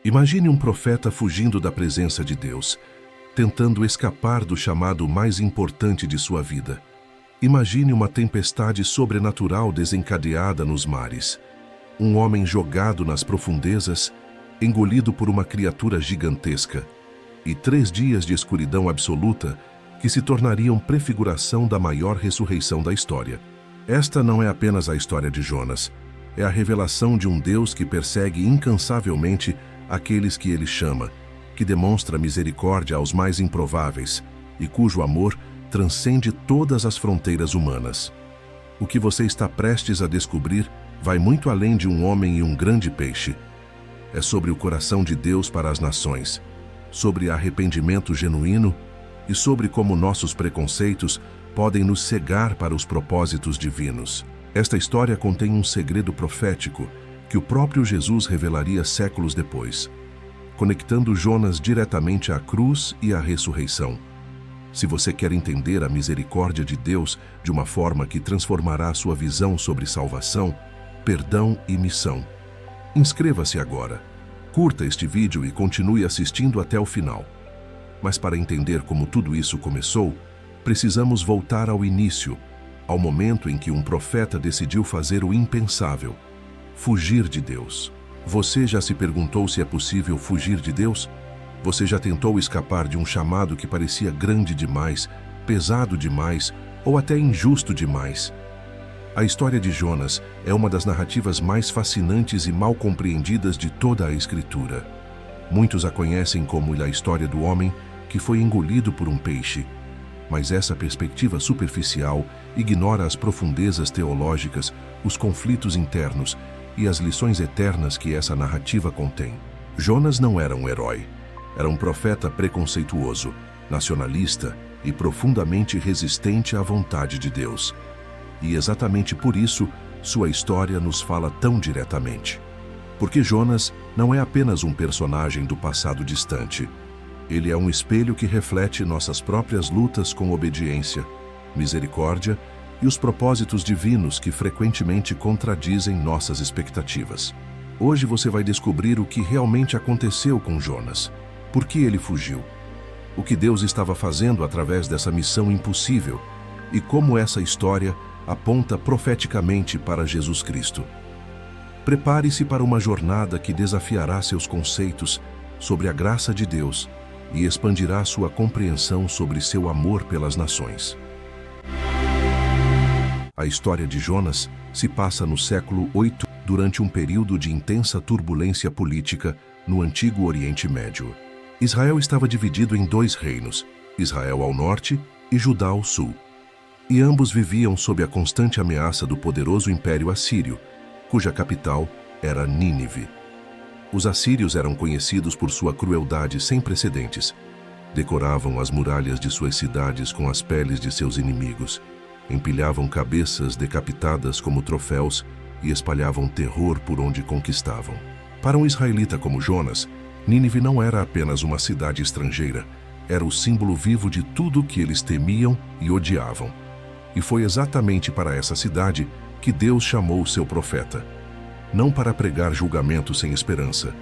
Imagine um profeta fugindo da presença de Deus, tentando escapar do chamado mais importante de sua vida. Imagine uma tempestade sobrenatural desencadeada nos mares. Um homem jogado nas profundezas, engolido por uma criatura gigantesca. E 3 dias de escuridão absoluta que se tornariam prefiguração da maior ressurreição da história. Esta não é apenas a história de Jonas. É a revelação de um Deus que persegue incansavelmente aqueles que ele chama, que demonstra misericórdia aos mais improváveis e cujo amor transcende todas as fronteiras humanas. O que você está prestes a descobrir vai muito além de um homem e um grande peixe. É sobre o coração de Deus para as nações, sobre arrependimento genuíno e sobre como nossos preconceitos podem nos cegar para os propósitos divinos. Esta história contém um segredo profético que o próprio Jesus revelaria séculos depois, conectando Jonas diretamente à cruz e à ressurreição. Se você quer entender a misericórdia de Deus de uma forma que transformará sua visão sobre salvação, perdão e missão, inscreva-se agora, curta este vídeo e continue assistindo até o final. Mas para entender como tudo isso começou, precisamos voltar ao início, ao momento em que um profeta decidiu fazer o impensável: fugir de Deus. Você já se perguntou se é possível fugir de Deus? Você já tentou escapar de um chamado que parecia grande demais, pesado demais ou até injusto demais? A história de Jonas é uma das narrativas mais fascinantes e mal compreendidas de toda a Escritura. Muitos a conhecem como a história do homem que foi engolido por um peixe. Mas essa perspectiva superficial ignora as profundezas teológicas, os conflitos internos e as lições eternas que essa narrativa contém. Jonas não era um herói. Era um profeta preconceituoso, nacionalista e profundamente resistente à vontade de Deus. E exatamente por isso, sua história nos fala tão diretamente. Porque Jonas não é apenas um personagem do passado distante. Ele é um espelho que reflete nossas próprias lutas com obediência, misericórdia e os propósitos divinos que frequentemente contradizem nossas expectativas. Hoje você vai descobrir o que realmente aconteceu com Jonas, por que ele fugiu, o que Deus estava fazendo através dessa missão impossível e como essa história aponta profeticamente para Jesus Cristo. Prepare-se para uma jornada que desafiará seus conceitos sobre a graça de Deus e expandirá sua compreensão sobre seu amor pelas nações. A história de Jonas se passa no século 8, durante um período de intensa turbulência política no antigo Oriente Médio. Israel estava dividido em 2 reinos, Israel ao norte e Judá ao sul. E ambos viviam sob a constante ameaça do poderoso Império Assírio, cuja capital era Nínive. Os assírios eram conhecidos por sua crueldade sem precedentes. Decoravam as muralhas de suas cidades com as peles de seus inimigos, empilhavam cabeças decapitadas como troféus e espalhavam terror por onde conquistavam. Para um israelita como Jonas, Nínive não era apenas uma cidade estrangeira, era o símbolo vivo de tudo que eles temiam e odiavam. E foi exatamente para essa cidade que Deus chamou seu profeta. Não para pregar julgamento sem esperança,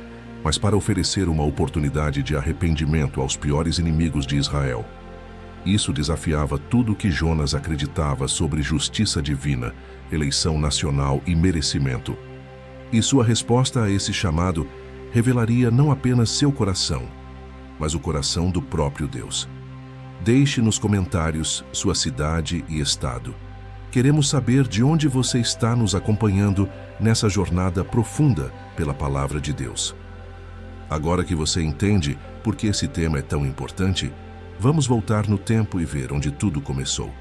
mas para oferecer uma oportunidade de arrependimento aos piores inimigos de Israel. Isso desafiava tudo o que Jonas acreditava sobre justiça divina, eleição nacional e merecimento. E sua resposta a esse chamado revelaria não apenas seu coração, mas o coração do próprio Deus. Deixe nos comentários sua cidade e estado. Queremos saber de onde você está nos acompanhando nessa jornada profunda pela Palavra de Deus. Agora que você entende por que esse tema é tão importante, vamos voltar no tempo e ver onde tudo começou.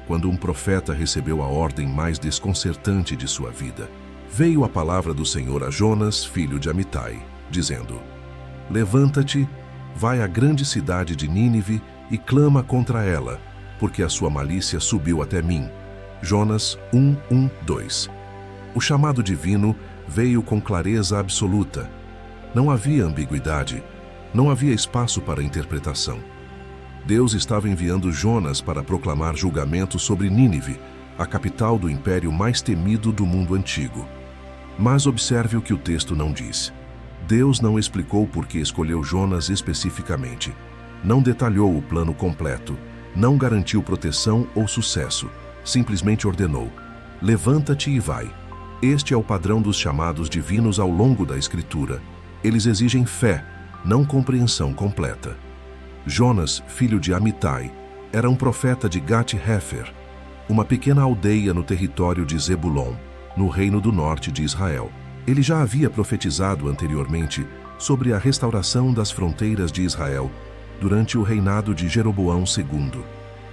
Quando um profeta recebeu a ordem mais desconcertante de sua vida, veio a palavra do Senhor a Jonas, filho de Amitai, dizendo: Levanta-te, vai à grande cidade de Nínive e clama contra ela, porque a sua malícia subiu até mim. Jonas 1:2. O chamado divino veio com clareza absoluta. Não havia ambiguidade, não havia espaço para interpretação. Deus estava enviando Jonas para proclamar julgamento sobre Nínive, a capital do império mais temido do mundo antigo. Mas observe o que o texto não diz. Deus não explicou por que escolheu Jonas especificamente. Não detalhou o plano completo. Não garantiu proteção ou sucesso. Simplesmente ordenou: levanta-te e vai. Este é o padrão dos chamados divinos ao longo da Escritura. Eles exigem fé, não compreensão completa. Jonas, filho de Amitai, era um profeta de Gat-Hefer, uma pequena aldeia no território de Zebulon, no reino do norte de Israel. Ele já havia profetizado anteriormente sobre a restauração das fronteiras de Israel durante o reinado de Jeroboão II,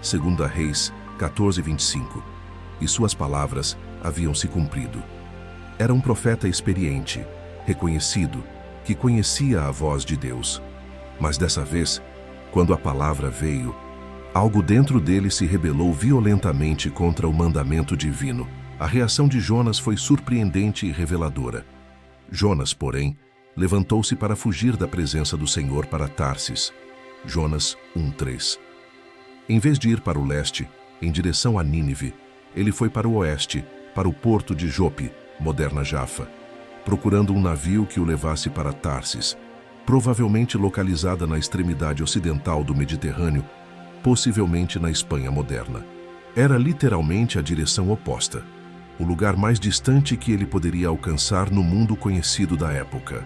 2 Reis 14:25, e suas palavras haviam se cumprido. Era um profeta experiente, reconhecido, que conhecia a voz de Deus. Mas dessa vez, quando a palavra veio, algo dentro dele se rebelou violentamente contra o mandamento divino. A reação de Jonas foi surpreendente e reveladora. Jonas, porém, levantou-se para fugir da presença do Senhor para Tarsis. Jonas 1:3. Em vez de ir para o leste, em direção a Nínive, ele foi para o oeste, para o porto de Jope, moderna Jafa, procurando um navio que o levasse para Tarsis, provavelmente localizada na extremidade ocidental do Mediterrâneo, possivelmente na Espanha moderna. Era literalmente a direção oposta, o lugar mais distante que ele poderia alcançar no mundo conhecido da época.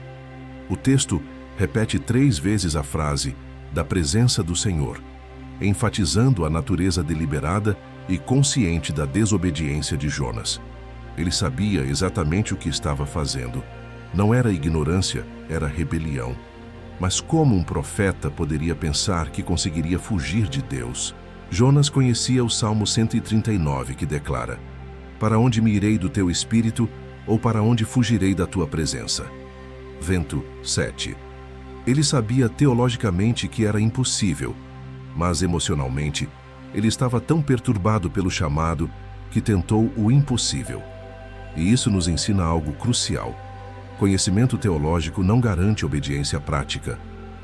O texto repete 3 vezes a frase da presença do Senhor, enfatizando a natureza deliberada e consciente da desobediência de Jonas. Ele sabia exatamente o que estava fazendo. Não era ignorância, era rebelião. Mas como um profeta poderia pensar que conseguiria fugir de Deus? Jonas conhecia o Salmo 139, que declara: para onde me irei do teu espírito, ou para onde fugirei da tua presença? Vento 7. Ele sabia teologicamente que era impossível, mas emocionalmente, ele estava tão perturbado pelo chamado que tentou o impossível. E isso nos ensina algo crucial. Conhecimento teológico não garante obediência prática.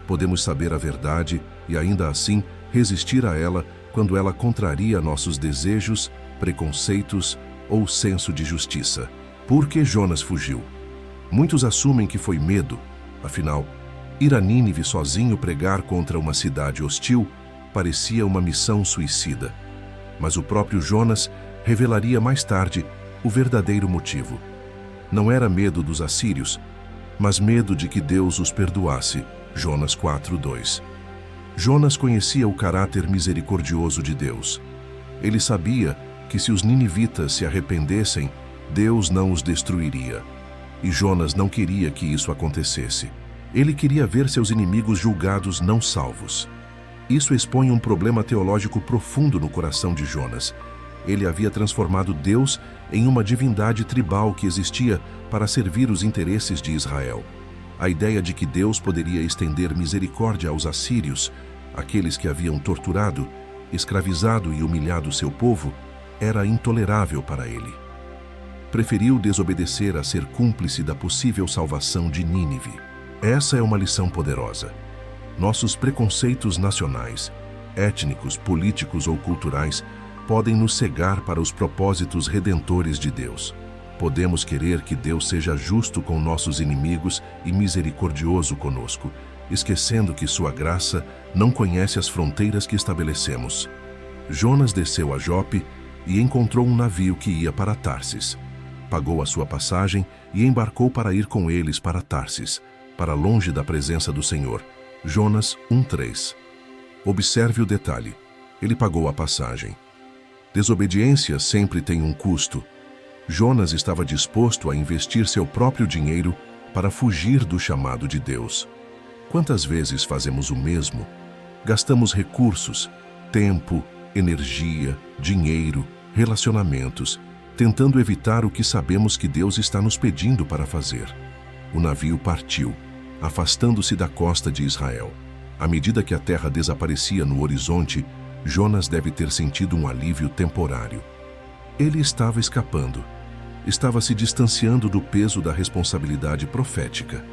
Podemos saber a verdade e, ainda assim, resistir a ela quando ela contraria nossos desejos, preconceitos ou senso de justiça. Por que Jonas fugiu? Muitos assumem que foi medo. Afinal, ir a Nínive sozinho pregar contra uma cidade hostil parecia uma missão suicida. Mas o próprio Jonas revelaria mais tarde o verdadeiro motivo. Não era medo dos assírios, mas medo de que Deus os perdoasse. Jonas 4:2. Jonas conhecia o caráter misericordioso de Deus. Ele sabia que se os ninivitas se arrependessem, Deus não os destruiria. E Jonas não queria que isso acontecesse. Ele queria ver seus inimigos julgados não salvos. Isso expõe um problema teológico profundo no coração de Jonas. Ele havia transformado Deus em uma divindade tribal que existia para servir os interesses de Israel. A ideia de que Deus poderia estender misericórdia aos assírios, aqueles que haviam torturado, escravizado e humilhado seu povo, era intolerável para ele. Preferiu desobedecer a ser cúmplice da possível salvação de Nínive. Essa é uma lição poderosa. Nossos preconceitos nacionais, étnicos, políticos ou culturais podem nos cegar para os propósitos redentores de Deus. Podemos querer que Deus seja justo com nossos inimigos e misericordioso conosco, esquecendo que sua graça não conhece as fronteiras que estabelecemos. Jonas desceu a Jope e encontrou um navio que ia para Tarsis. Pagou a sua passagem e embarcou para ir com eles para Tarsis, para longe da presença do Senhor. Jonas 1:3. Observe o detalhe. Ele pagou a passagem. Desobediência sempre tem um custo. Jonas estava disposto a investir seu próprio dinheiro para fugir do chamado de Deus. Quantas vezes fazemos o mesmo? Gastamos recursos, tempo, energia, dinheiro, relacionamentos, tentando evitar o que sabemos que Deus está nos pedindo para fazer. O navio partiu, afastando-se da costa de Israel. À medida que a terra desaparecia no horizonte, Jonas deve ter sentido um alívio temporário. Ele estava escapando. Estava se distanciando do peso da responsabilidade profética.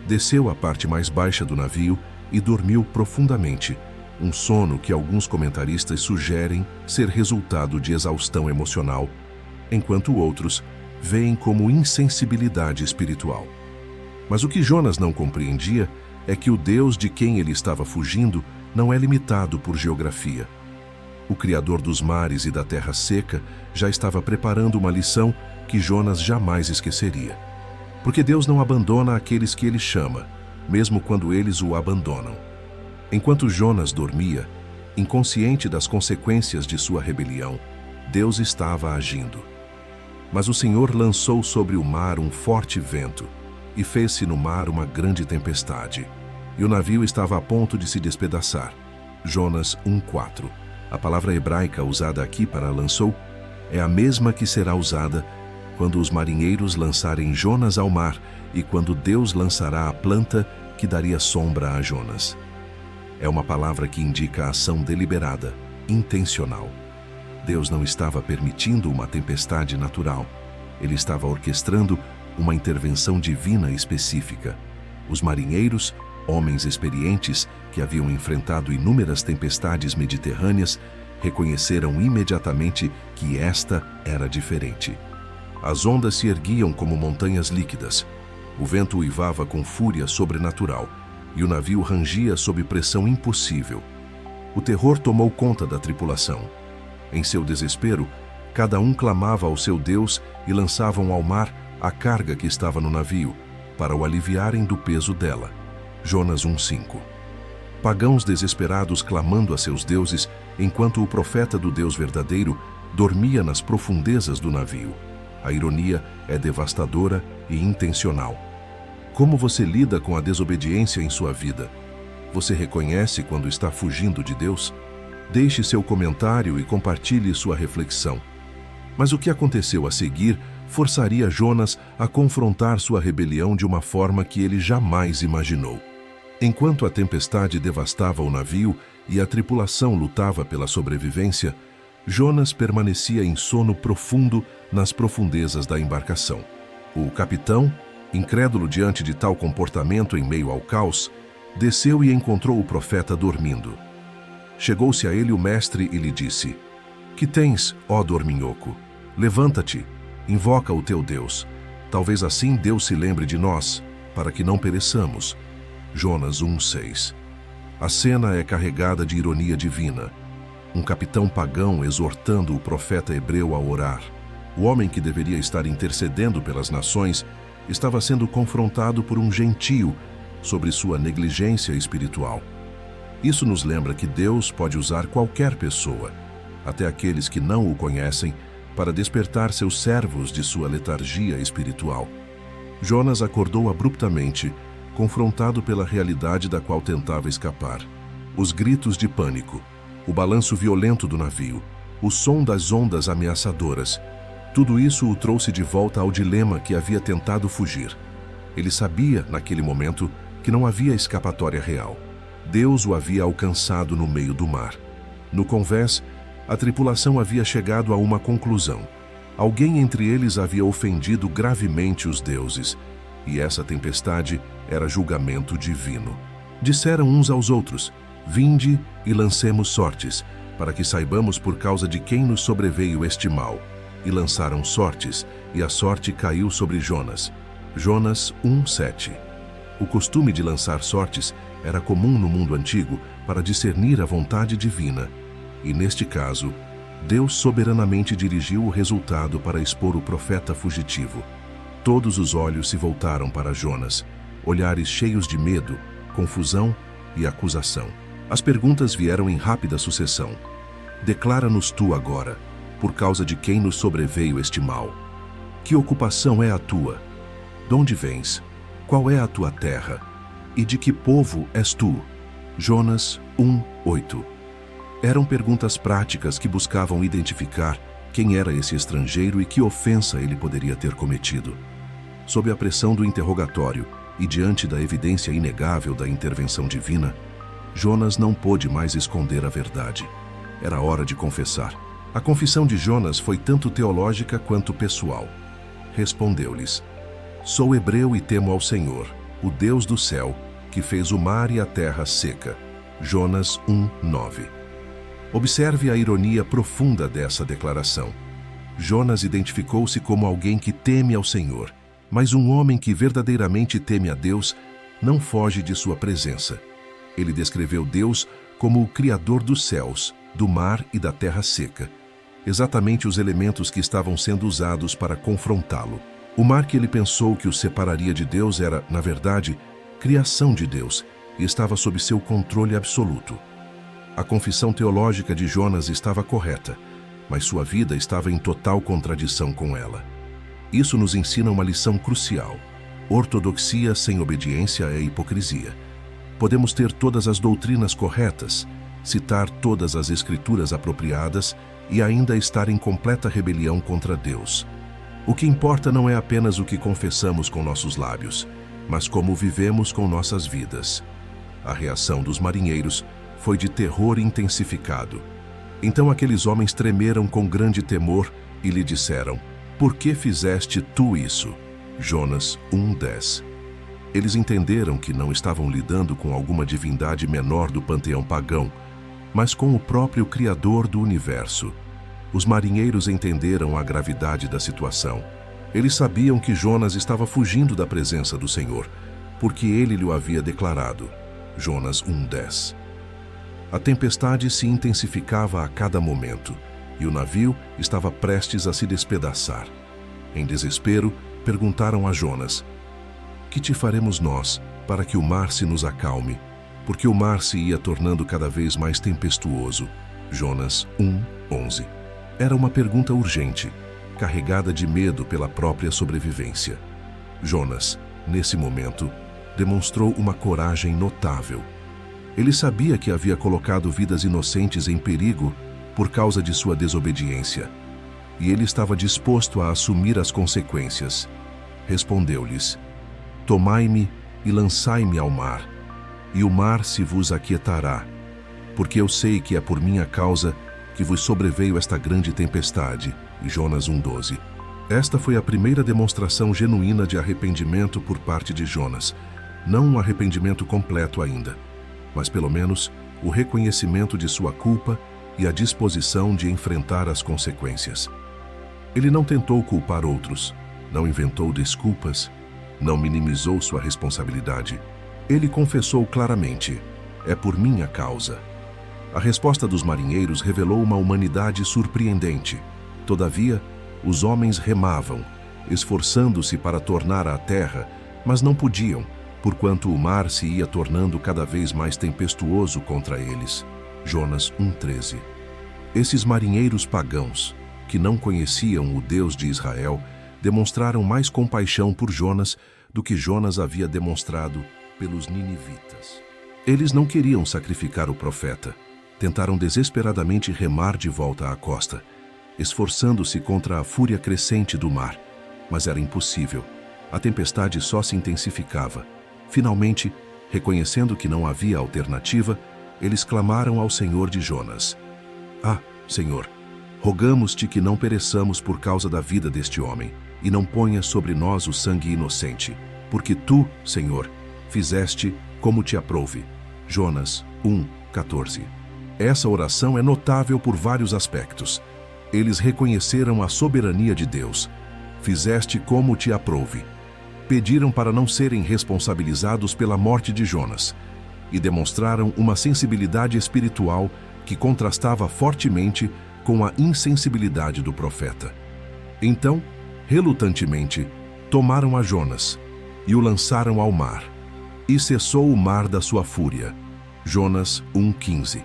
Desceu à parte mais baixa do navio e dormiu profundamente, um sono que alguns comentaristas sugerem ser resultado de exaustão emocional, enquanto outros veem como insensibilidade espiritual. Mas o que Jonas não compreendia é que o Deus de quem ele estava fugindo não é limitado por geografia. O Criador dos mares e da terra seca já estava preparando uma lição que Jonas jamais esqueceria. Porque Deus não abandona aqueles que ele chama, mesmo quando eles o abandonam. Enquanto Jonas dormia, inconsciente das consequências de sua rebelião, Deus estava agindo. Mas o Senhor lançou sobre o mar um forte vento e fez-se no mar uma grande tempestade. E o navio estava a ponto de se despedaçar. Jonas 1:4. A palavra hebraica usada aqui para lançou é a mesma que será usada quando os marinheiros lançarem Jonas ao mar e quando Deus lançará a planta que daria sombra a Jonas. É uma palavra que indica a ação deliberada, intencional. Deus não estava permitindo uma tempestade natural. Ele estava orquestrando uma intervenção divina específica. Os marinheiros, homens experientes que haviam enfrentado inúmeras tempestades mediterrâneas, reconheceram imediatamente que esta era diferente. As ondas se erguiam como montanhas líquidas. O vento uivava com fúria sobrenatural e o navio rangia sob pressão impossível. O terror tomou conta da tripulação. Em seu desespero, cada um clamava ao seu Deus e lançavam ao mar a carga que estava no navio, para o aliviarem do peso dela. Jonas 1:5. Pagãos desesperados clamando a seus deuses, enquanto o profeta do Deus verdadeiro dormia nas profundezas do navio. A ironia é devastadora e intencional. Como você lida com a desobediência em sua vida? Você reconhece quando está fugindo de Deus? Deixe seu comentário e compartilhe sua reflexão. Mas o que aconteceu a seguir forçaria Jonas a confrontar sua rebelião de uma forma que ele jamais imaginou. Enquanto a tempestade devastava o navio e a tripulação lutava pela sobrevivência, Jonas permanecia em sono profundo nas profundezas da embarcação. O capitão, incrédulo diante de tal comportamento em meio ao caos, desceu e encontrou o profeta dormindo. Chegou-se a ele o mestre e lhe disse: "Que tens, ó dorminhoco? Levanta-te, invoca o teu Deus. Talvez assim Deus se lembre de nós, para que não pereçamos." Jonas 1:6. A cena é carregada de ironia divina. Um capitão pagão exortando o profeta hebreu a orar. O homem que deveria estar intercedendo pelas nações estava sendo confrontado por um gentio sobre sua negligência espiritual. Isso nos lembra que Deus pode usar qualquer pessoa, até aqueles que não o conhecem, para despertar seus servos de sua letargia espiritual. Jonas acordou abruptamente, confrontado pela realidade da qual tentava escapar. Os gritos de pânico, o balanço violento do navio, o som das ondas ameaçadoras, tudo isso o trouxe de volta ao dilema que havia tentado fugir. Ele sabia, naquele momento, que não havia escapatória real. Deus o havia alcançado no meio do mar. No convés, a tripulação havia chegado a uma conclusão. Alguém entre eles havia ofendido gravemente os deuses, e essa tempestade era julgamento divino. Disseram uns aos outros: "Vinde e lancemos sortes, para que saibamos por causa de quem nos sobreveio este mal." E lançaram sortes, e a sorte caiu sobre Jonas. Jonas 1:7. O costume de lançar sortes era comum no mundo antigo para discernir a vontade divina. E neste caso, Deus soberanamente dirigiu o resultado para expor o profeta fugitivo. Todos os olhos se voltaram para Jonas, olhares cheios de medo, confusão e acusação. As perguntas vieram em rápida sucessão. "Declara-nos tu agora, por causa de quem nos sobreveio este mal. Que ocupação é a tua? De onde vens? Qual é a tua terra? E de que povo és tu?" Jonas 1:8. Eram perguntas práticas que buscavam identificar quem era esse estrangeiro e que ofensa ele poderia ter cometido. Sob a pressão do interrogatório e diante da evidência inegável da intervenção divina, Jonas não pôde mais esconder a verdade. Era hora de confessar. A confissão de Jonas foi tanto teológica quanto pessoal. Respondeu-lhes: "Sou hebreu e temo ao Senhor, o Deus do céu, que fez o mar e a terra seca." Jonas 1:9. Observe a ironia profunda dessa declaração. Jonas identificou-se como alguém que teme ao Senhor Mas um homem que verdadeiramente teme a Deus não foge de sua presença. Ele descreveu Deus como o Criador dos céus, do mar e da terra seca, exatamente os elementos que estavam sendo usados para confrontá-lo. O mar que ele pensou que o separaria de Deus era, na verdade, criação de Deus e estava sob seu controle absoluto. A confissão teológica de Jonas estava correta, mas sua vida estava em total contradição com ela. Isso nos ensina uma lição crucial. Ortodoxia sem obediência é hipocrisia. Podemos ter todas as doutrinas corretas, citar todas as escrituras apropriadas e ainda estar em completa rebelião contra Deus. O que importa não é apenas o que confessamos com nossos lábios, mas como vivemos com nossas vidas. A reação dos marinheiros foi de terror intensificado. Então aqueles homens tremeram com grande temor e lhe disseram: "Por que fizeste tu isso?" Jonas 1:10. Eles entenderam que não estavam lidando com alguma divindade menor do panteão pagão, mas com o próprio Criador do universo. Os marinheiros entenderam a gravidade da situação. Eles sabiam que Jonas estava fugindo da presença do Senhor, porque ele lhe o havia declarado. Jonas 1:10. A tempestade se intensificava a cada momento, e o navio estava prestes a se despedaçar. Em desespero, perguntaram a Jonas: "Que te faremos nós para que o mar se nos acalme?" Porque o mar se ia tornando cada vez mais tempestuoso. Jonas 1:11. Era uma pergunta urgente, carregada de medo pela própria sobrevivência. Jonas, nesse momento, demonstrou uma coragem notável. Ele sabia que havia colocado vidas inocentes em perigo por causa de sua desobediência, e ele estava disposto a assumir as consequências. Respondeu-lhes: "Tomai-me e lançai-me ao mar, e o mar se vos aquietará, porque eu sei que é por minha causa que vos sobreveio esta grande tempestade." Jonas 1:12. Esta foi a primeira demonstração genuína de arrependimento por parte de Jonas. Não um arrependimento completo ainda, mas pelo menos o reconhecimento de sua culpa e a disposição de enfrentar as consequências. Ele não tentou culpar outros, não inventou desculpas, não minimizou sua responsabilidade. Ele confessou claramente: "É por minha causa." A resposta dos marinheiros revelou uma humanidade surpreendente. Todavia, os homens remavam, esforçando-se para tornar à terra, mas não podiam, porquanto o mar se ia tornando cada vez mais tempestuoso contra eles. Jonas 1:13. Esses marinheiros pagãos, que não conheciam o Deus de Israel, demonstraram mais compaixão por Jonas do que Jonas havia demonstrado pelos ninivitas. Eles não queriam sacrificar o profeta. Tentaram desesperadamente remar de volta à costa, esforçando-se contra a fúria crescente do mar, mas era impossível. A tempestade só se intensificava. Finalmente, reconhecendo que não havia alternativa, eles clamaram ao Senhor de Jonas: "Ah, Senhor, rogamos-te que não pereçamos por causa da vida deste homem, e não ponhas sobre nós o sangue inocente, porque tu, Senhor, fizeste como te aprouve." Jonas 1:14. Essa oração é notável por vários aspectos. Eles reconheceram a soberania de Deus. "Fizeste como te aprouve." Pediram para não serem responsabilizados pela morte de Jonas e demonstraram uma sensibilidade espiritual que contrastava fortemente com a insensibilidade do profeta. Então, relutantemente, tomaram a Jonas e o lançaram ao mar. E cessou o mar da sua fúria. Jonas 1:15.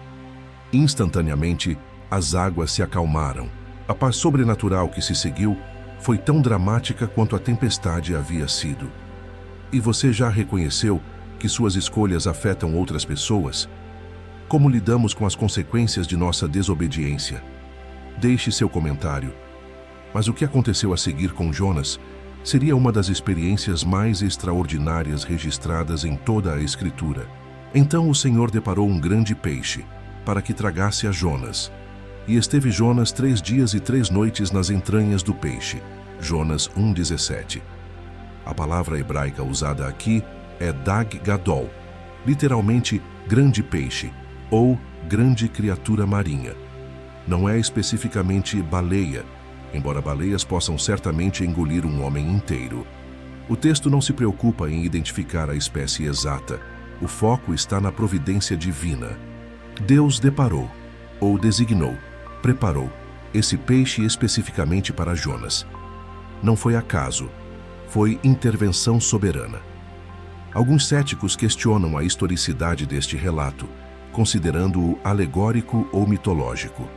Instantaneamente, as águas se acalmaram. A paz sobrenatural que se seguiu foi tão dramática quanto a tempestade havia sido. E você já reconheceu que suas escolhas afetam outras pessoas? Como lidamos com as consequências de nossa desobediência? Deixe seu comentário. Mas o que aconteceu a seguir com Jonas seria uma das experiências mais extraordinárias registradas em toda a Escritura. Então o Senhor deparou um grande peixe para que tragasse a Jonas. E esteve Jonas 3 dias e 3 noites nas entranhas do peixe. Jonas 1:17. A palavra hebraica usada aqui é Dag Gadol, literalmente grande peixe, ou grande criatura marinha. Não é especificamente baleia, embora baleias possam certamente engolir um homem inteiro. O texto não se preocupa em identificar a espécie exata. O foco está na providência divina. Deus deparou, ou designou, preparou, esse peixe especificamente para Jonas. Não foi acaso, foi intervenção soberana. Alguns céticos questionam a historicidade deste relato, considerando-o alegórico ou mitológico.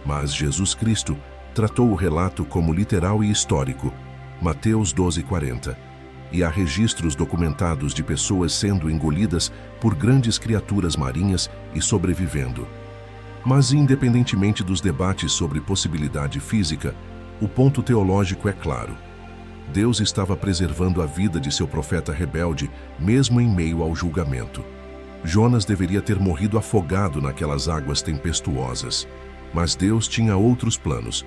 Mas Jesus Cristo tratou o relato como literal e histórico, Mateus 12:40, e há registros documentados de pessoas sendo engolidas por grandes criaturas marinhas e sobrevivendo. Mas, independentemente dos debates sobre possibilidade física, o ponto teológico é claro. Deus estava preservando a vida de seu profeta rebelde, mesmo em meio ao julgamento. Jonas deveria ter morrido afogado naquelas águas tempestuosas, mas Deus tinha outros planos.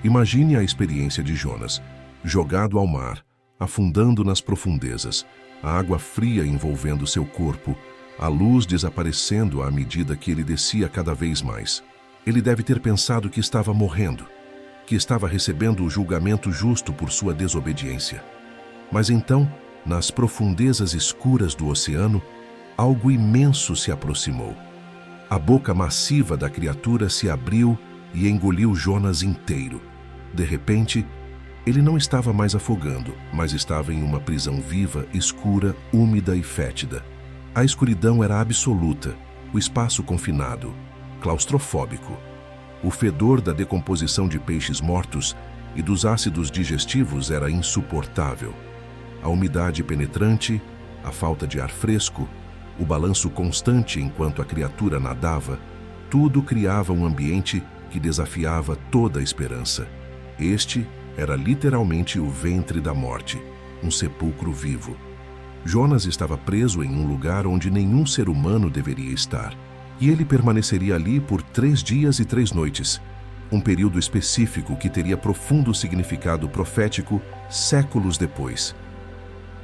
Imagine a experiência de Jonas, jogado ao mar, afundando nas profundezas, a água fria envolvendo seu corpo, a luz desaparecendo à medida que ele descia cada vez mais. Ele deve ter pensado que estava morrendo, que estava recebendo o julgamento justo por sua desobediência. Mas então, nas profundezas escuras do oceano, algo imenso se aproximou. A boca massiva da criatura se abriu e engoliu Jonas inteiro. De repente, ele não estava mais afogando, mas estava em uma prisão viva, escura, úmida e fétida. A escuridão era absoluta, o espaço confinado, claustrofóbico. O fedor da decomposição de peixes mortos e dos ácidos digestivos era insuportável. A umidade penetrante, a falta de ar fresco, o balanço constante enquanto a criatura nadava, tudo criava um ambiente que desafiava toda a esperança. Este era literalmente o ventre da morte, um sepulcro vivo. Jonas estava preso em um lugar onde nenhum ser humano deveria estar. E ele permaneceria ali por 3 dias e 3 noites, um período específico que teria profundo significado profético séculos depois.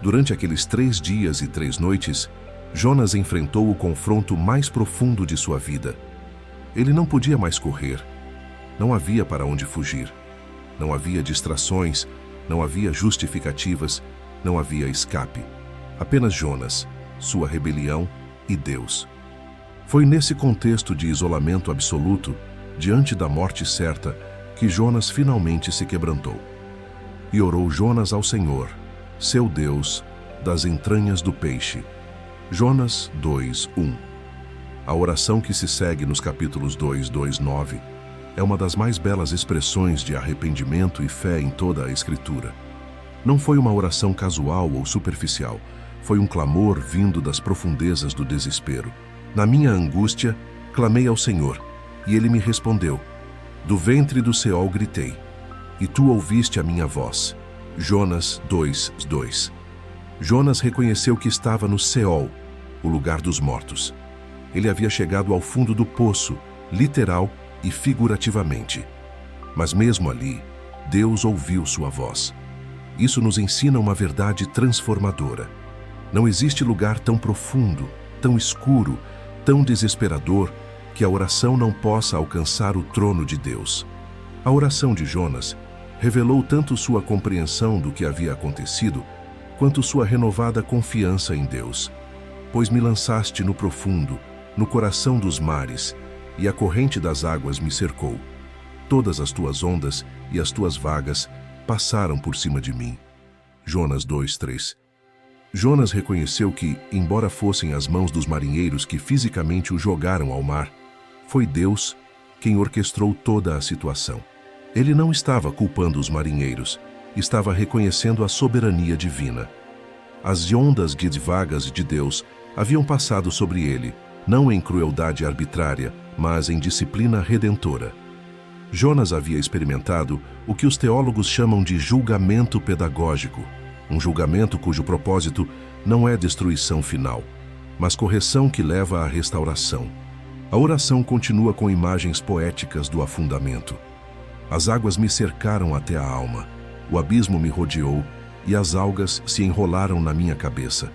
Durante aqueles 3 dias e 3 noites, Jonas enfrentou o confronto mais profundo de sua vida. Ele não podia mais correr. Não havia para onde fugir. Não havia distrações, não havia justificativas, não havia escape. Apenas Jonas, sua rebelião e Deus. Foi nesse contexto de isolamento absoluto, diante da morte certa, que Jonas finalmente se quebrantou. E orou Jonas ao Senhor, seu Deus, das entranhas do peixe. Jonas 2:1. A oração que se segue nos capítulos 2, 2, 9 é uma das mais belas expressões de arrependimento e fé em toda a Escritura. Não foi uma oração casual ou superficial, foi um clamor vindo das profundezas do desespero. Na minha angústia, clamei ao Senhor, e Ele me respondeu. Do ventre do Seol gritei, e tu ouviste a minha voz. Jonas 2:2. Jonas reconheceu que estava no Seol, o lugar dos mortos. Ele havia chegado ao fundo do poço, literal e figurativamente. Mas mesmo ali, Deus ouviu sua voz. Isso nos ensina uma verdade transformadora. Não existe lugar tão profundo, tão escuro, tão desesperador, que a oração não possa alcançar o trono de Deus. A oração de Jonas revelou tanto sua compreensão do que havia acontecido, quanto sua renovada confiança em Deus. Pois me lançaste no profundo, no coração dos mares, e a corrente das águas me cercou. Todas as tuas ondas e as tuas vagas passaram por cima de mim. Jonas 2:3. Jonas reconheceu que, embora fossem as mãos dos marinheiros que fisicamente o jogaram ao mar, foi Deus quem orquestrou toda a situação. Ele não estava culpando os marinheiros, estava reconhecendo a soberania divina. As ondas vagas de Deus haviam passado sobre ele, não em crueldade arbitrária, mas em disciplina redentora. Jonas havia experimentado o que os teólogos chamam de julgamento pedagógico, um julgamento cujo propósito não é destruição final, mas correção que leva à restauração. A oração continua com imagens poéticas do afundamento. As águas me cercaram até a alma, o abismo me rodeou e as algas se enrolaram na minha cabeça.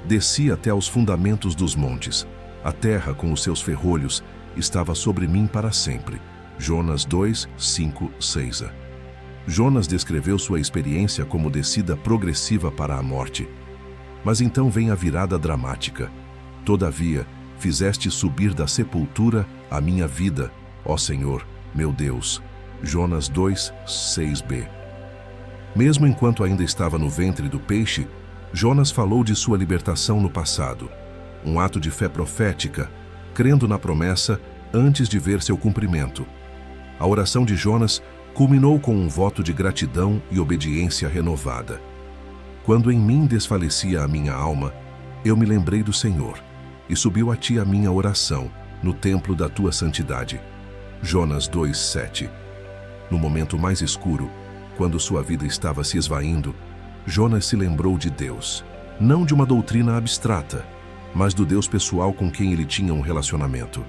Desci até aos fundamentos dos montes. A terra, com os seus ferrolhos, estava sobre mim para sempre. Jonas 2:5-6. Jonas descreveu sua experiência como descida progressiva para a morte. Mas então vem a virada dramática. Todavia, fizeste subir da sepultura a minha vida, ó Senhor, meu Deus. Jonas 2, 6b. Mesmo enquanto ainda estava no ventre do peixe, Jonas falou de sua libertação no passado. Um ato de fé profética, crendo na promessa antes de ver seu cumprimento. A oração de Jonas culminou com um voto de gratidão e obediência renovada. Quando em mim desfalecia a minha alma, eu me lembrei do Senhor, e subiu a ti a minha oração, no templo da tua santidade. Jonas 2:7. No momento mais escuro, quando sua vida estava se esvaindo, Jonas se lembrou de Deus, não de uma doutrina abstrata, mas do Deus pessoal com quem ele tinha um relacionamento.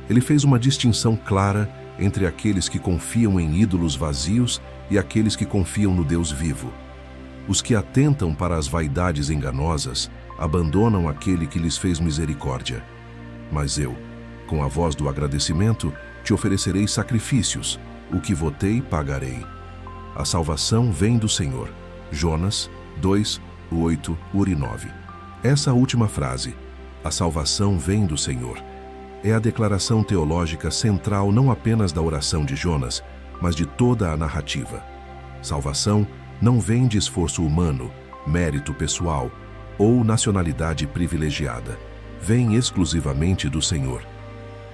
Ele fez uma distinção clara entre aqueles que confiam em ídolos vazios e aqueles que confiam no Deus vivo. Os que atentam para as vaidades enganosas abandonam aquele que lhes fez misericórdia. Mas eu, com a voz do agradecimento, te oferecerei sacrifícios, o que votei pagarei. A salvação vem do Senhor. Jonas 2, 8, 9. Essa última frase, a salvação vem do Senhor, é a declaração teológica central não apenas da oração de Jonas, mas de toda a narrativa. Salvação não vem de esforço humano, mérito pessoal ou nacionalidade privilegiada. Vem exclusivamente do Senhor.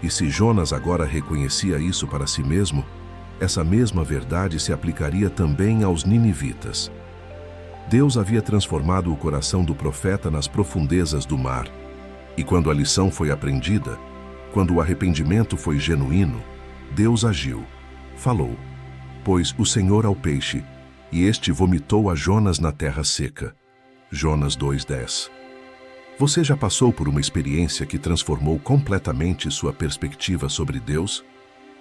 E se Jonas agora reconhecia isso para si mesmo, essa mesma verdade se aplicaria também aos ninivitas. Deus havia transformado o coração do profeta nas profundezas do mar. E quando a lição foi aprendida, quando o arrependimento foi genuíno, Deus agiu, falou, pôs o Senhor ao peixe, e este vomitou a Jonas na terra seca. Jonas 2:10. Você já passou por uma experiência que transformou completamente sua perspectiva sobre Deus?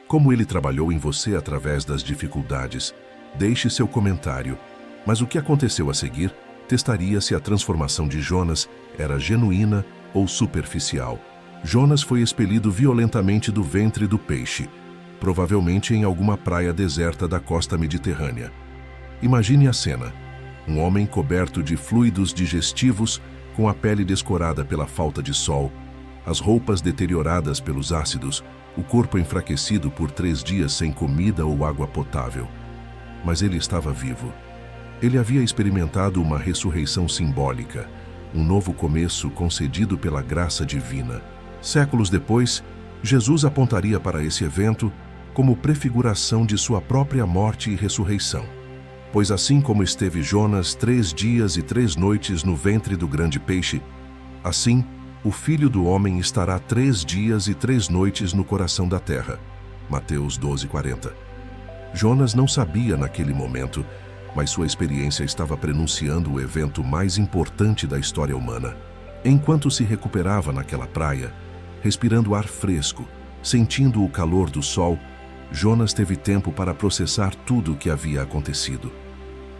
Como ele trabalhou em você através das dificuldades? Deixe seu comentário. Mas o que aconteceu a seguir testaria se a transformação de Jonas era genuína ou superficial. Jonas foi expelido violentamente do ventre do peixe, provavelmente em alguma praia deserta da costa mediterrânea. Imagine a cena. Um homem coberto de fluidos digestivos, com a pele descorada pela falta de sol, as roupas deterioradas pelos ácidos, o corpo enfraquecido por 3 dias sem comida ou água potável. Mas ele estava vivo. Ele havia experimentado uma ressurreição simbólica, um novo começo concedido pela graça divina. Séculos depois, Jesus apontaria para esse evento como prefiguração de sua própria morte e ressurreição. Pois assim como esteve Jonas 3 dias e 3 noites no ventre do grande peixe, assim o Filho do Homem estará 3 dias e 3 noites no coração da terra. Mateus 12:40. Jonas não sabia naquele momento, mas sua experiência estava prenunciando o evento mais importante da história humana. Enquanto se recuperava naquela praia, respirando ar fresco, sentindo o calor do sol, Jonas teve tempo para processar tudo o que havia acontecido.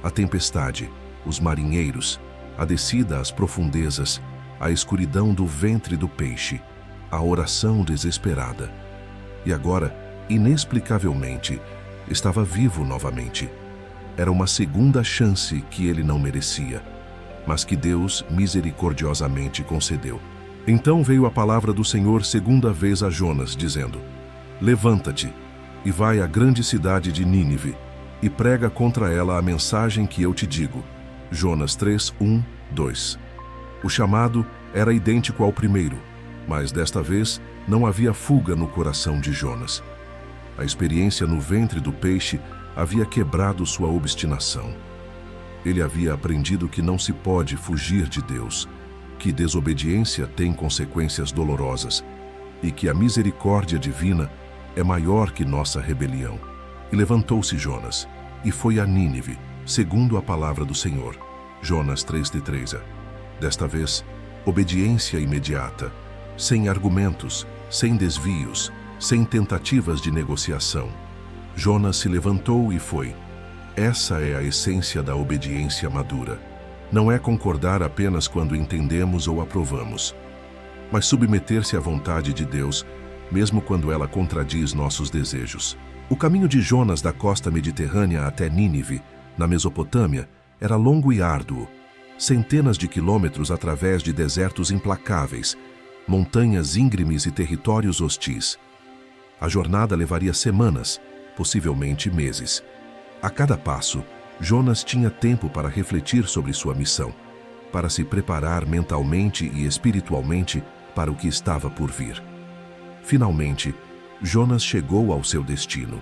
A tempestade, os marinheiros, a descida às profundezas, a escuridão do ventre do peixe, a oração desesperada. E agora, inexplicavelmente, estava vivo novamente. Era uma segunda chance que ele não merecia, mas que Deus misericordiosamente concedeu. Então veio a palavra do Senhor segunda vez a Jonas, dizendo: Levanta-te e vai à grande cidade de Nínive e prega contra ela a mensagem que eu te digo. Jonas 3, 1, 2. O chamado era idêntico ao primeiro, mas desta vez não havia fuga no coração de Jonas. A experiência no ventre do peixe havia quebrado sua obstinação. Ele havia aprendido que não se pode fugir de Deus, que desobediência tem consequências dolorosas e que a misericórdia divina é maior que nossa rebelião. E levantou-se Jonas e foi a Nínive, segundo a palavra do Senhor. Jonas 3:3. Desta vez, obediência imediata, sem argumentos, sem desvios, sem tentativas de negociação. Jonas se levantou e foi. Essa é a essência da obediência madura. Não é concordar apenas quando entendemos ou aprovamos, mas submeter-se à vontade de Deus, mesmo quando ela contradiz nossos desejos. O caminho de Jonas da costa mediterrânea até Nínive, na Mesopotâmia, era longo e árduo. Centenas de quilômetros através de desertos implacáveis, montanhas íngremes e territórios hostis. A jornada levaria semanas, possivelmente meses. A cada passo, Jonas tinha tempo para refletir sobre sua missão, para se preparar mentalmente e espiritualmente para o que estava por vir. Finalmente, Jonas chegou ao seu destino.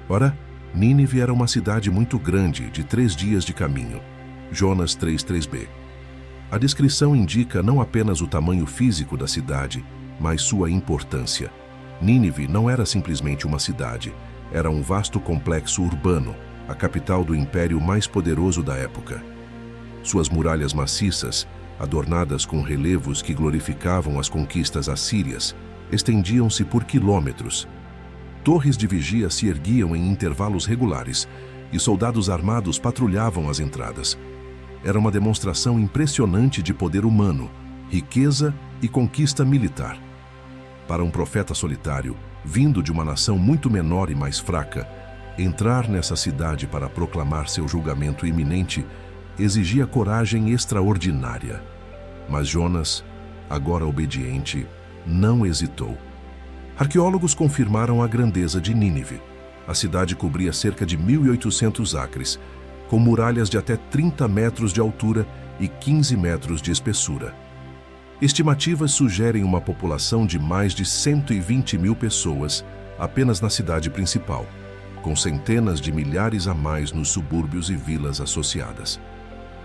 Ora, Nínive era uma cidade muito grande, de 3 dias de caminho. Jonas 3:3b. A descrição indica não apenas o tamanho físico da cidade, mas sua importância. Nínive não era simplesmente uma cidade, era um vasto complexo urbano, a capital do império mais poderoso da época. Suas muralhas maciças, adornadas com relevos que glorificavam as conquistas assírias, estendiam-se por quilômetros. Torres de vigia se erguiam em intervalos regulares e soldados armados patrulhavam as entradas. Era uma demonstração impressionante de poder humano, riqueza e conquista militar. Para um profeta solitário, vindo de uma nação muito menor e mais fraca, entrar nessa cidade para proclamar seu julgamento iminente exigia coragem extraordinária. Mas Jonas, agora obediente, não hesitou. Arqueólogos confirmaram a grandeza de Nínive. A cidade cobria cerca de 1.800 acres, com muralhas de até 30 metros de altura e 15 metros de espessura. Estimativas sugerem uma população de mais de 120 mil pessoas apenas na cidade principal, com centenas de milhares a mais nos subúrbios e vilas associadas.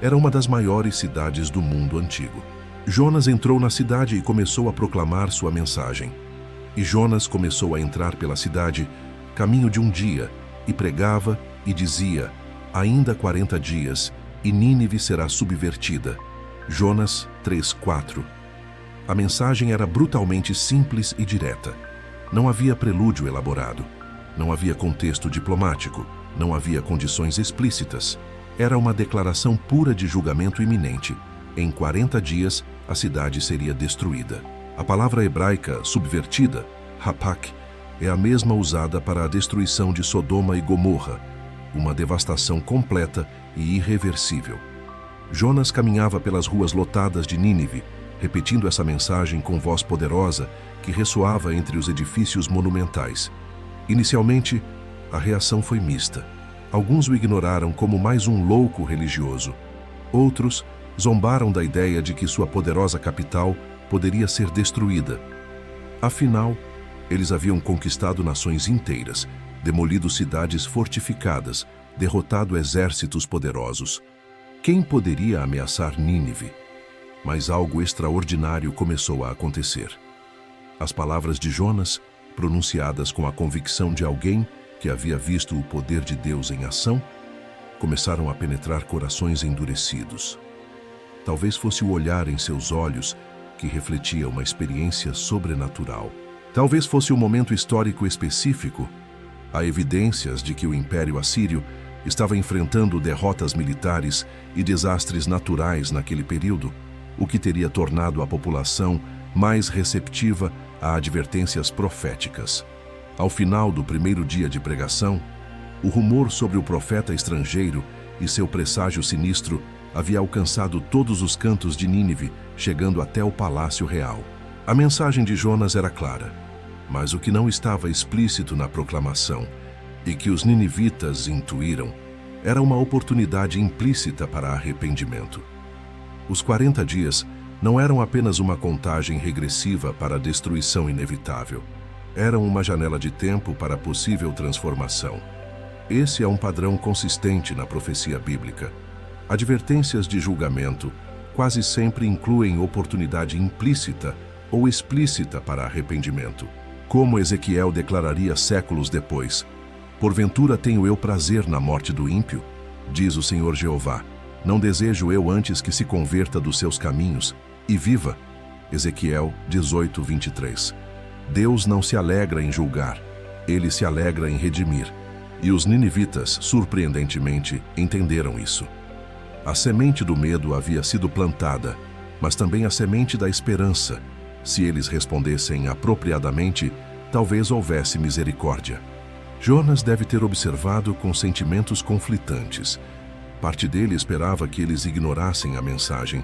Era uma das maiores cidades do mundo antigo. Jonas entrou na cidade e começou a proclamar sua mensagem. E Jonas começou a entrar pela cidade, caminho de um dia, e pregava e dizia: ainda 40 dias, e Nínive será subvertida. Jonas 3:4. A mensagem era brutalmente simples e direta. Não havia prelúdio elaborado. Não havia contexto diplomático. Não havia condições explícitas. Era uma declaração pura de julgamento iminente. Em 40 dias, a cidade seria destruída. A palavra hebraica subvertida, hapak, é a mesma usada para a destruição de Sodoma e Gomorra, uma devastação completa e irreversível. Jonas caminhava pelas ruas lotadas de Nínive, repetindo essa mensagem com voz poderosa que ressoava entre os edifícios monumentais. Inicialmente, a reação foi mista. Alguns o ignoraram como mais um louco religioso. Outros zombaram da ideia de que sua poderosa capital poderia ser destruída. Afinal, eles haviam conquistado nações inteiras, demolido cidades fortificadas, derrotado exércitos poderosos. Quem poderia ameaçar Nínive? Mas algo extraordinário começou a acontecer. As palavras de Jonas, pronunciadas com a convicção de alguém que havia visto o poder de Deus em ação, começaram a penetrar corações endurecidos. Talvez fosse o olhar em seus olhos que refletia uma experiência sobrenatural. Talvez fosse um momento histórico específico. Há evidências de que o Império Assírio estava enfrentando derrotas militares e desastres naturais naquele período, o que teria tornado a população mais receptiva a advertências proféticas. Ao final do primeiro dia de pregação, o rumor sobre o profeta estrangeiro e seu presságio sinistro havia alcançado todos os cantos de Nínive, chegando até o palácio real. A mensagem de Jonas era clara, mas o que não estava explícito na proclamação, e que os ninivitas intuíram, era uma oportunidade implícita para arrependimento. Os 40 dias não eram apenas uma contagem regressiva para a destruição inevitável. Eram uma janela de tempo para a possível transformação. Esse é um padrão consistente na profecia bíblica. Advertências de julgamento quase sempre incluem oportunidade implícita ou explícita para arrependimento. Como Ezequiel declararia séculos depois: porventura tenho eu prazer na morte do ímpio? Diz o Senhor Jeová. Não desejo eu antes que se converta dos seus caminhos e viva? Ezequiel 18:23. Deus não se alegra em julgar, ele se alegra em redimir. E os ninivitas, surpreendentemente, entenderam isso. A semente do medo havia sido plantada, mas também a semente da esperança. Se eles respondessem apropriadamente, talvez houvesse misericórdia. Jonas deve ter observado com sentimentos conflitantes. Parte dele esperava que eles ignorassem a mensagem,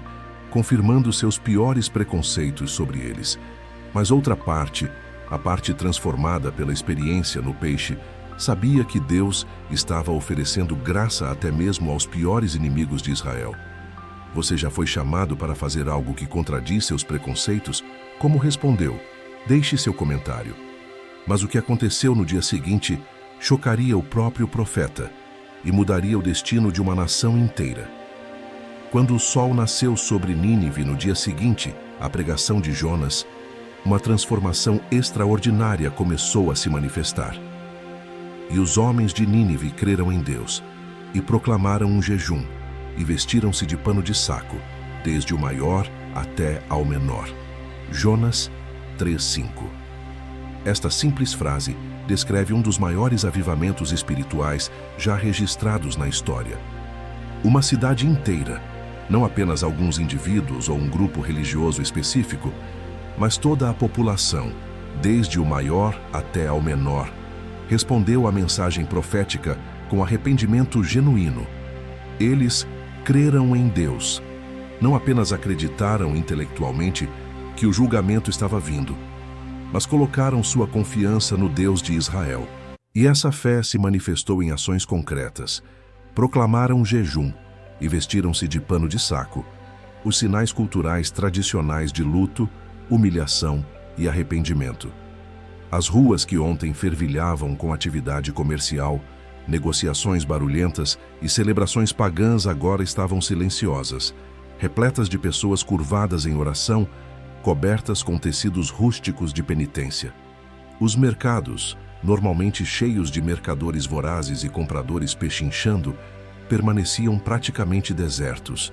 confirmando seus piores preconceitos sobre eles. Mas outra parte, a parte transformada pela experiência no peixe, sabia que Deus estava oferecendo graça até mesmo aos piores inimigos de Israel. Você já foi chamado para fazer algo que contradiz seus preconceitos? Como respondeu? Deixe seu comentário. Mas o que aconteceu no dia seguinte chocaria o próprio profeta e mudaria o destino de uma nação inteira. Quando o sol nasceu sobre Nínive no dia seguinte à pregação de Jonas, uma transformação extraordinária começou a se manifestar. E os homens de Nínive creram em Deus e proclamaram um jejum e vestiram-se de pano de saco, desde o maior até ao menor. Jonas 3:5. Esta simples frase descreve um dos maiores avivamentos espirituais já registrados na história. Uma cidade inteira, não apenas alguns indivíduos ou um grupo religioso específico, mas toda a população, desde o maior até ao menor, respondeu à mensagem profética com arrependimento genuíno. Eles creram em Deus. Não apenas acreditaram intelectualmente que o julgamento estava vindo, mas colocaram sua confiança no Deus de Israel. E essa fé se manifestou em ações concretas. Proclamaram jejum e vestiram-se de pano de saco, os sinais culturais tradicionais de luto, humilhação e arrependimento. As ruas que ontem fervilhavam com atividade comercial, negociações barulhentas e celebrações pagãs agora estavam silenciosas, repletas de pessoas curvadas em oração, cobertas com tecidos rústicos de penitência. Os mercados, normalmente cheios de mercadores vorazes e compradores pechinchando, permaneciam praticamente desertos.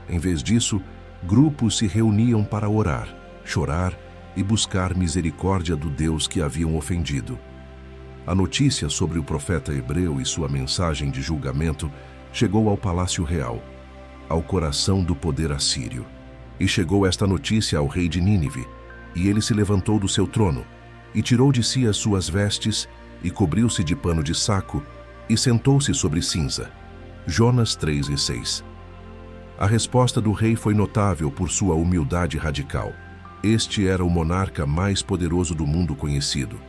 Em vez disso, grupos se reuniam para orar, chorar e buscar misericórdia do Deus que haviam ofendido. A notícia sobre o profeta hebreu e sua mensagem de julgamento chegou ao palácio real, ao coração do poder assírio. E chegou esta notícia ao rei de Nínive, e ele se levantou do seu trono, e tirou de si as suas vestes, e cobriu-se de pano de saco, e sentou-se sobre cinza. Jonas 3:6. A resposta do rei foi notável por sua humildade radical. Este era o monarca mais poderoso do mundo conhecido,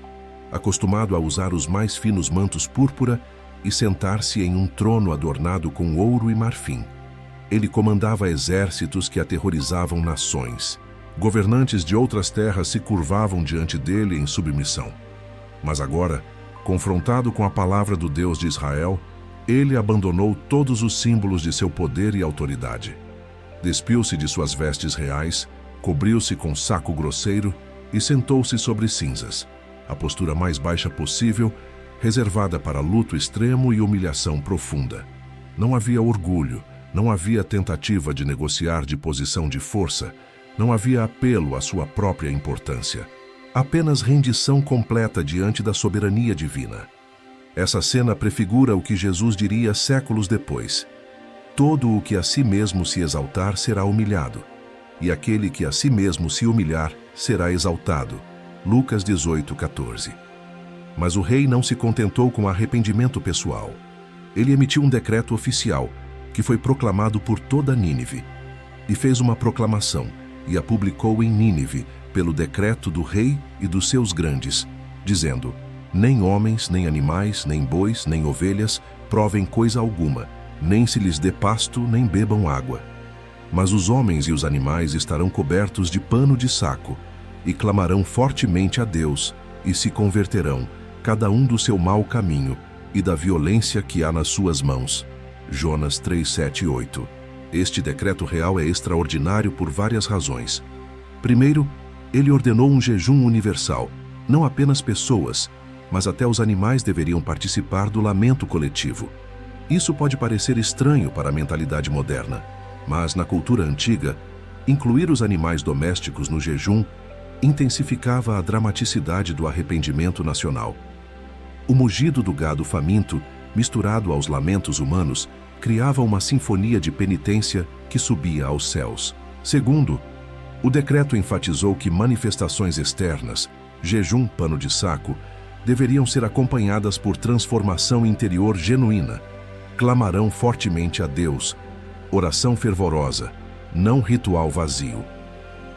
acostumado a usar os mais finos mantos púrpura e sentar-se em um trono adornado com ouro e marfim. Ele comandava exércitos que aterrorizavam nações. Governantes de outras terras se curvavam diante dele em submissão. Mas agora, confrontado com a palavra do Deus de Israel, ele abandonou todos os símbolos de seu poder e autoridade. Despiu-se de suas vestes reais, cobriu-se com saco grosseiro e sentou-se sobre cinzas, a postura mais baixa possível, reservada para luto extremo e humilhação profunda. Não havia orgulho, não havia tentativa de negociar de posição de força, não havia apelo à sua própria importância. Apenas rendição completa diante da soberania divina. Essa cena prefigura o que Jesus diria séculos depois: todo o que a si mesmo se exaltar será humilhado, e aquele que a si mesmo se humilhar será exaltado. Lucas 18:14. Mas o rei não se contentou com arrependimento pessoal. Ele emitiu um decreto oficial, que foi proclamado por toda Nínive, e fez uma proclamação, e a publicou em Nínive, pelo decreto do rei e dos seus grandes, dizendo: nem homens, nem animais, nem bois, nem ovelhas provem coisa alguma, nem se lhes dê pasto, nem bebam água. Mas os homens e os animais estarão cobertos de pano de saco, e clamarão fortemente a Deus, e se converterão, cada um do seu mau caminho e da violência que há nas suas mãos. Jonas 3:7 e 8. Este decreto real é extraordinário por várias razões. Primeiro, ele ordenou um jejum universal. Não apenas pessoas, mas até os animais deveriam participar do lamento coletivo. Isso pode parecer estranho para a mentalidade moderna, mas na cultura antiga, incluir os animais domésticos no jejum intensificava a dramaticidade do arrependimento nacional. O mugido do gado faminto, misturado aos lamentos humanos, criava uma sinfonia de penitência que subia aos céus. Segundo, o decreto enfatizou que manifestações externas, jejum, pano de saco, deveriam ser acompanhadas por transformação interior genuína. Clamarão fortemente a Deus, oração fervorosa, não ritual vazio.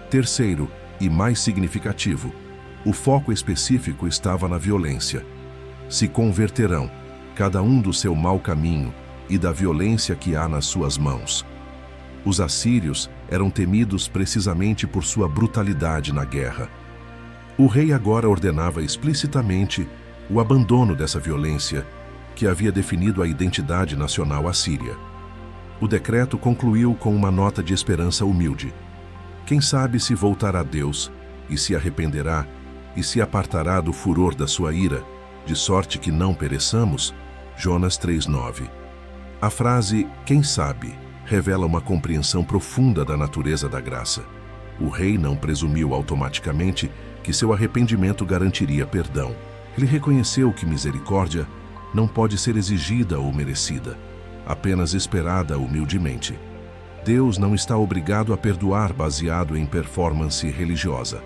Terceiro, e mais significativo, o foco específico estava na violência. Se converterão, cada um do seu mau caminho e da violência que há nas suas mãos. Os assírios eram temidos precisamente por sua brutalidade na guerra. O rei agora ordenava explicitamente o abandono dessa violência que havia definido a identidade nacional assíria. O decreto concluiu com uma nota de esperança humilde. Quem sabe se voltará a Deus e se arrependerá e se apartará do furor da sua ira, de sorte que não pereçamos? Jonas 3:9. A frase "quem sabe" revela uma compreensão profunda da natureza da graça. O rei não presumiu automaticamente que seu arrependimento garantiria perdão. Ele reconheceu que misericórdia não pode ser exigida ou merecida, apenas esperada humildemente. Deus não está obrigado a perdoar baseado em performance religiosa,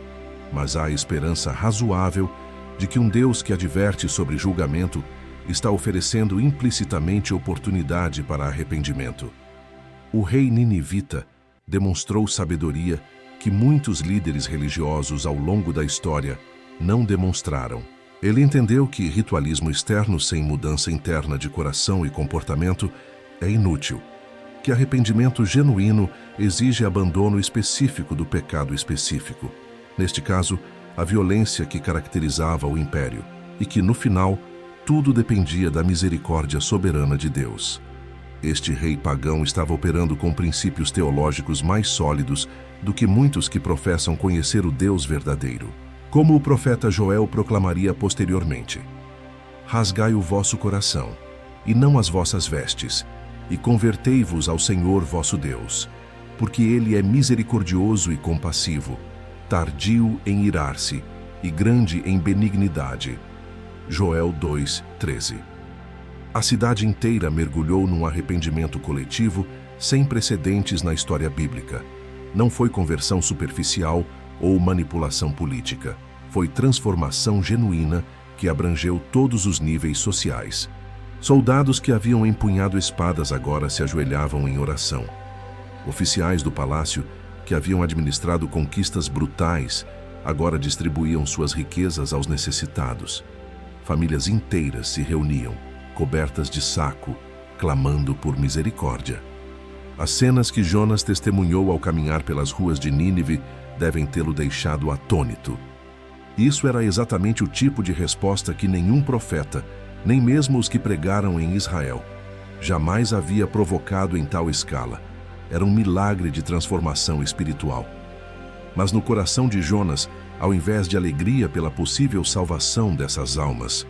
mas há esperança razoável de que um Deus que adverte sobre julgamento está oferecendo implicitamente oportunidade para arrependimento. O rei ninivita demonstrou sabedoria que muitos líderes religiosos ao longo da história não demonstraram. Ele entendeu que ritualismo externo sem mudança interna de coração e comportamento é inútil, que arrependimento genuíno exige abandono específico do pecado específico, neste caso, a violência que caracterizava o império, e que, no final, tudo dependia da misericórdia soberana de Deus. Este rei pagão estava operando com princípios teológicos mais sólidos do que muitos que professam conhecer o Deus verdadeiro. Como o profeta Joel proclamaria posteriormente: rasgai o vosso coração, e não as vossas vestes, e convertei-vos ao Senhor vosso Deus, porque Ele é misericordioso e compassivo, tardio em irar-se, e grande em benignidade. Joel 2:13. A cidade inteira mergulhou num arrependimento coletivo sem precedentes na história bíblica. Não foi conversão superficial ou manipulação política. Foi transformação genuína que abrangeu todos os níveis sociais. Soldados que haviam empunhado espadas agora se ajoelhavam em oração. Oficiais do palácio, que haviam administrado conquistas brutais, agora distribuíam suas riquezas aos necessitados. Famílias inteiras se reuniam, cobertas de saco, clamando por misericórdia. As cenas que Jonas testemunhou ao caminhar pelas ruas de Nínive devem tê-lo deixado atônito. Isso era exatamente o tipo de resposta que nenhum profeta, nem mesmo os que pregaram em Israel, jamais havia provocado em tal escala. Era um milagre de transformação espiritual. Mas no coração de Jonas, ao invés de alegria pela possível salvação dessas almas,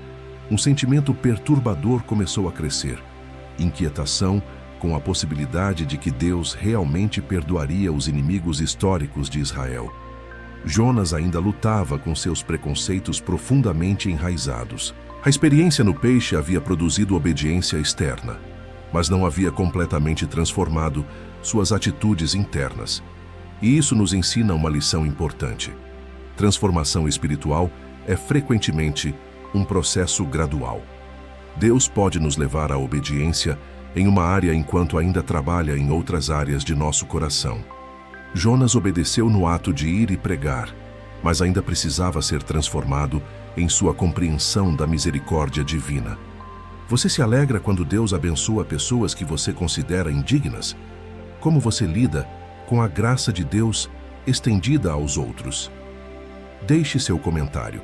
um sentimento perturbador começou a crescer: inquietação com a possibilidade de que Deus realmente perdoaria os inimigos históricos de Israel. Jonas ainda lutava com seus preconceitos profundamente enraizados. A experiência no peixe havia produzido obediência externa, mas não havia completamente transformado suas atitudes internas. E isso nos ensina uma lição importante. Transformação espiritual é frequentemente um processo gradual. Deus pode nos levar à obediência em uma área enquanto ainda trabalha em outras áreas de nosso coração. Jonas obedeceu no ato de ir e pregar, mas ainda precisava ser transformado em sua compreensão da misericórdia divina. Você se alegra quando Deus abençoa pessoas que você considera indignas? Como você lida com a graça de Deus estendida aos outros? Deixe seu comentário.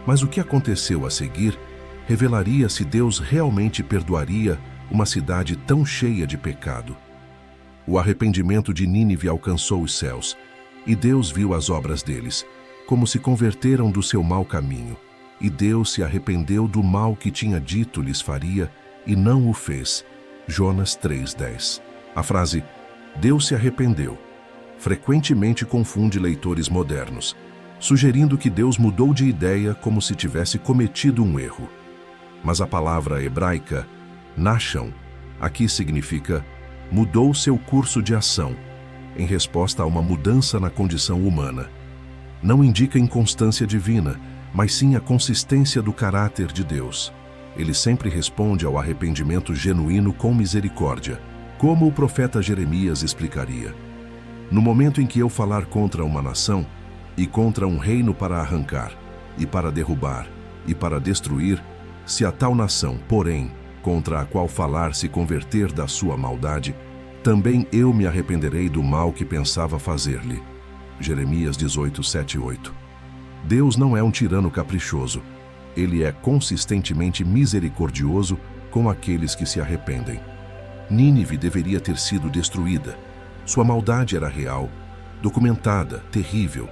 Mas o que aconteceu a seguir revelaria se Deus realmente perdoaria uma cidade tão cheia de pecado. O arrependimento de Nínive alcançou os céus, e Deus viu as obras deles, como se converteram do seu mau caminho, e Deus se arrependeu do mal que tinha dito lhes faria, e não o fez. Jonas 3:10. A frase "Deus se arrependeu" frequentemente confunde leitores modernos, sugerindo que Deus mudou de ideia como se tivesse cometido um erro. Mas a palavra hebraica "nacham" aqui significa mudou seu curso de ação, em resposta a uma mudança na condição humana. não indica inconstância divina, mas sim a consistência do caráter de Deus. Ele sempre responde ao arrependimento genuíno com misericórdia, como o profeta Jeremias explicaria. No momento em que eu falar contra uma nação, e contra um reino para arrancar, e para derrubar, e para destruir, se a tal nação, porém, contra a qual falar se converter da sua maldade, também eu me arrependerei do mal que pensava fazer-lhe. Jeremias 18, 7 e 8. Deus não é um tirano caprichoso. Ele é consistentemente misericordioso com aqueles que se arrependem. Nínive deveria ter sido destruída. Sua maldade era real, documentada, terrível.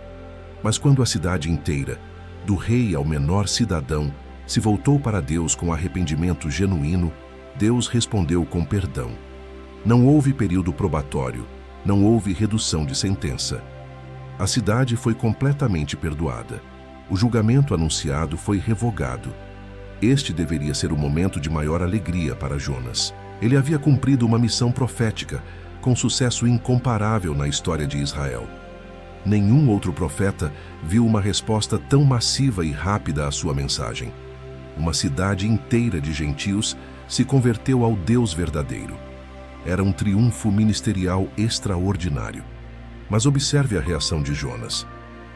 Mas quando a cidade inteira, do rei ao menor cidadão, se voltou para Deus com arrependimento genuíno, Deus respondeu com perdão. Não houve período probatório, não houve redução de sentença. A cidade foi completamente perdoada. O julgamento anunciado foi revogado. Este deveria ser o momento de maior alegria para Jonas. Ele havia cumprido uma missão profética, com sucesso incomparável na história de Israel. Nenhum outro profeta viu uma resposta tão massiva e rápida à sua mensagem. Uma cidade inteira de gentios se converteu ao Deus verdadeiro. Era um triunfo ministerial extraordinário. Mas observe a reação de Jonas.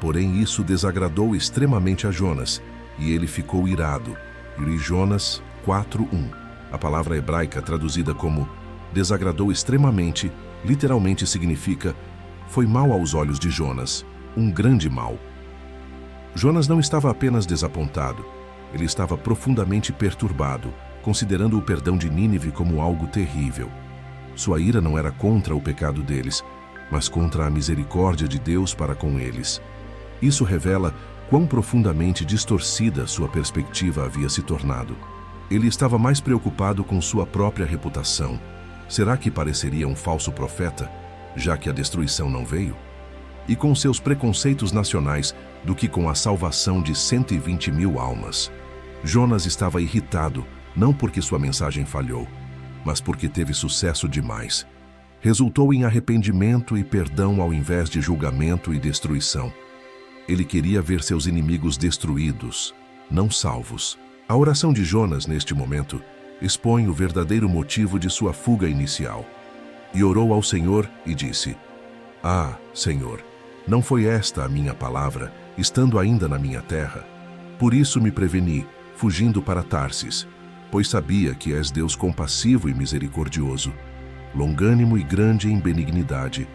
Porém, isso desagradou extremamente a Jonas, e ele ficou irado. E Jonas 4:1. A palavra hebraica traduzida como desagradou extremamente, literalmente significa foi mal aos olhos de Jonas, um grande mal. Jonas não estava apenas desapontado, ele estava profundamente perturbado, considerando o perdão de Nínive como algo terrível. Sua ira não era contra o pecado deles, mas contra a misericórdia de Deus para com eles. Isso revela quão profundamente distorcida sua perspectiva havia se tornado. Ele estava mais preocupado com sua própria reputação. Será que pareceria um falso profeta, já que a destruição não veio? E com seus preconceitos nacionais do que com a salvação de 120.000 almas. Jonas estava irritado, não porque sua mensagem falhou, mas porque teve sucesso demais. Resultou em arrependimento e perdão ao invés de julgamento e destruição. Ele queria ver seus inimigos destruídos, não salvos. A oração de Jonas, neste momento, expõe o verdadeiro motivo de sua fuga inicial. E orou ao Senhor e disse: Ah, Senhor, não foi esta a minha palavra, estando ainda na minha terra? Por isso me preveni, fugindo para Tarsis, pois sabia que és Deus compassivo e misericordioso, longânimo e grande em benignidade,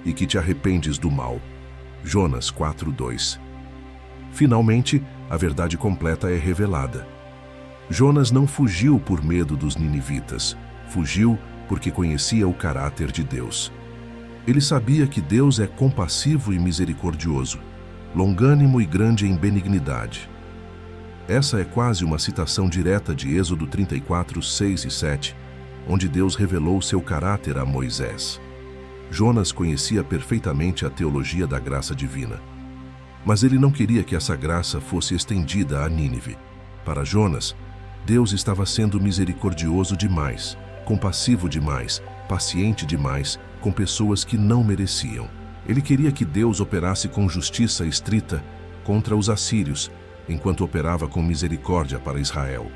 e que te arrependes do mal. Jonas 4:2. Finalmente, a verdade completa é revelada. Jonas não fugiu por medo dos ninivitas, fugiu porque conhecia o caráter de Deus. Ele sabia que Deus é compassivo e misericordioso, longânimo e grande em benignidade. Essa é quase uma citação direta de Êxodo 34, 6 e 7, onde Deus revelou seu caráter a Moisés. Jonas conhecia perfeitamente a teologia da graça divina, mas ele não queria que essa graça fosse estendida a Nínive. Para Jonas, Deus estava sendo misericordioso demais, compassivo demais, paciente demais, com pessoas que não mereciam. Ele queria que Deus operasse com justiça estrita contra os assírios, enquanto operava com misericórdia para Israel.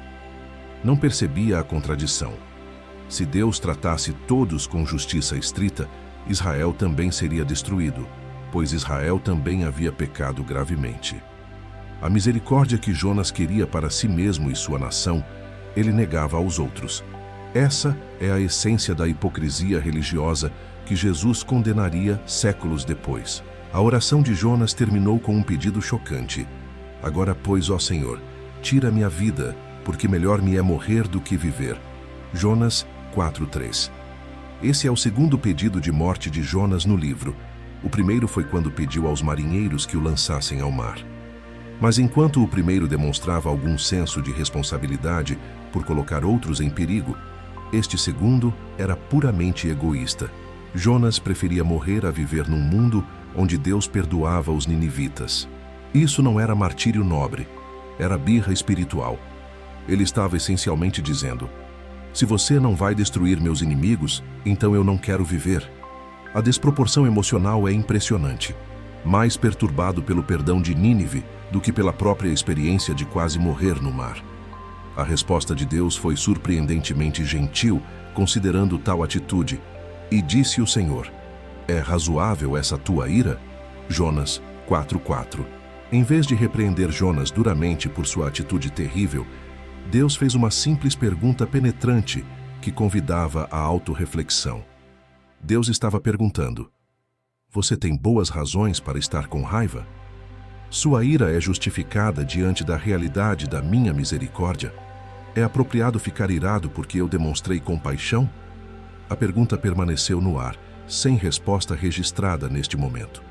Não percebia a contradição. Se Deus tratasse todos com justiça estrita, Israel também seria destruído, pois Israel também havia pecado gravemente. A misericórdia que Jonas queria para si mesmo e sua nação, ele negava aos outros. Essa é a essência da hipocrisia religiosa que Jesus condenaria séculos depois. A oração de Jonas terminou com um pedido chocante. Agora, pois, ó Senhor, tira-me a vida, porque melhor me é morrer do que viver. Jonas 4:3. Esse é o segundo pedido de morte de Jonas no livro. O primeiro foi quando pediu aos marinheiros que o lançassem ao mar. Mas enquanto o primeiro demonstrava algum senso de responsabilidade por colocar outros em perigo, este segundo era puramente egoísta. Jonas preferia morrer a viver num mundo onde Deus perdoava os ninivitas. Isso não era martírio nobre, era birra espiritual. Ele estava essencialmente dizendo: se você não vai destruir meus inimigos, então eu não quero viver. A desproporção emocional é impressionante. mais perturbado pelo perdão de Nínive do que pela própria experiência de quase morrer no mar. A resposta de Deus foi surpreendentemente gentil, considerando tal atitude. E disse o Senhor: é razoável essa tua ira? Jonas 4:4. Em vez de repreender Jonas duramente por sua atitude terrível, Deus fez uma simples pergunta penetrante que convidava à autorreflexão. Deus estava perguntando: você tem boas razões para estar com raiva? Sua ira é justificada diante da realidade da minha misericórdia? É apropriado ficar irado porque eu demonstrei compaixão? A pergunta permaneceu no ar, sem resposta registrada neste momento.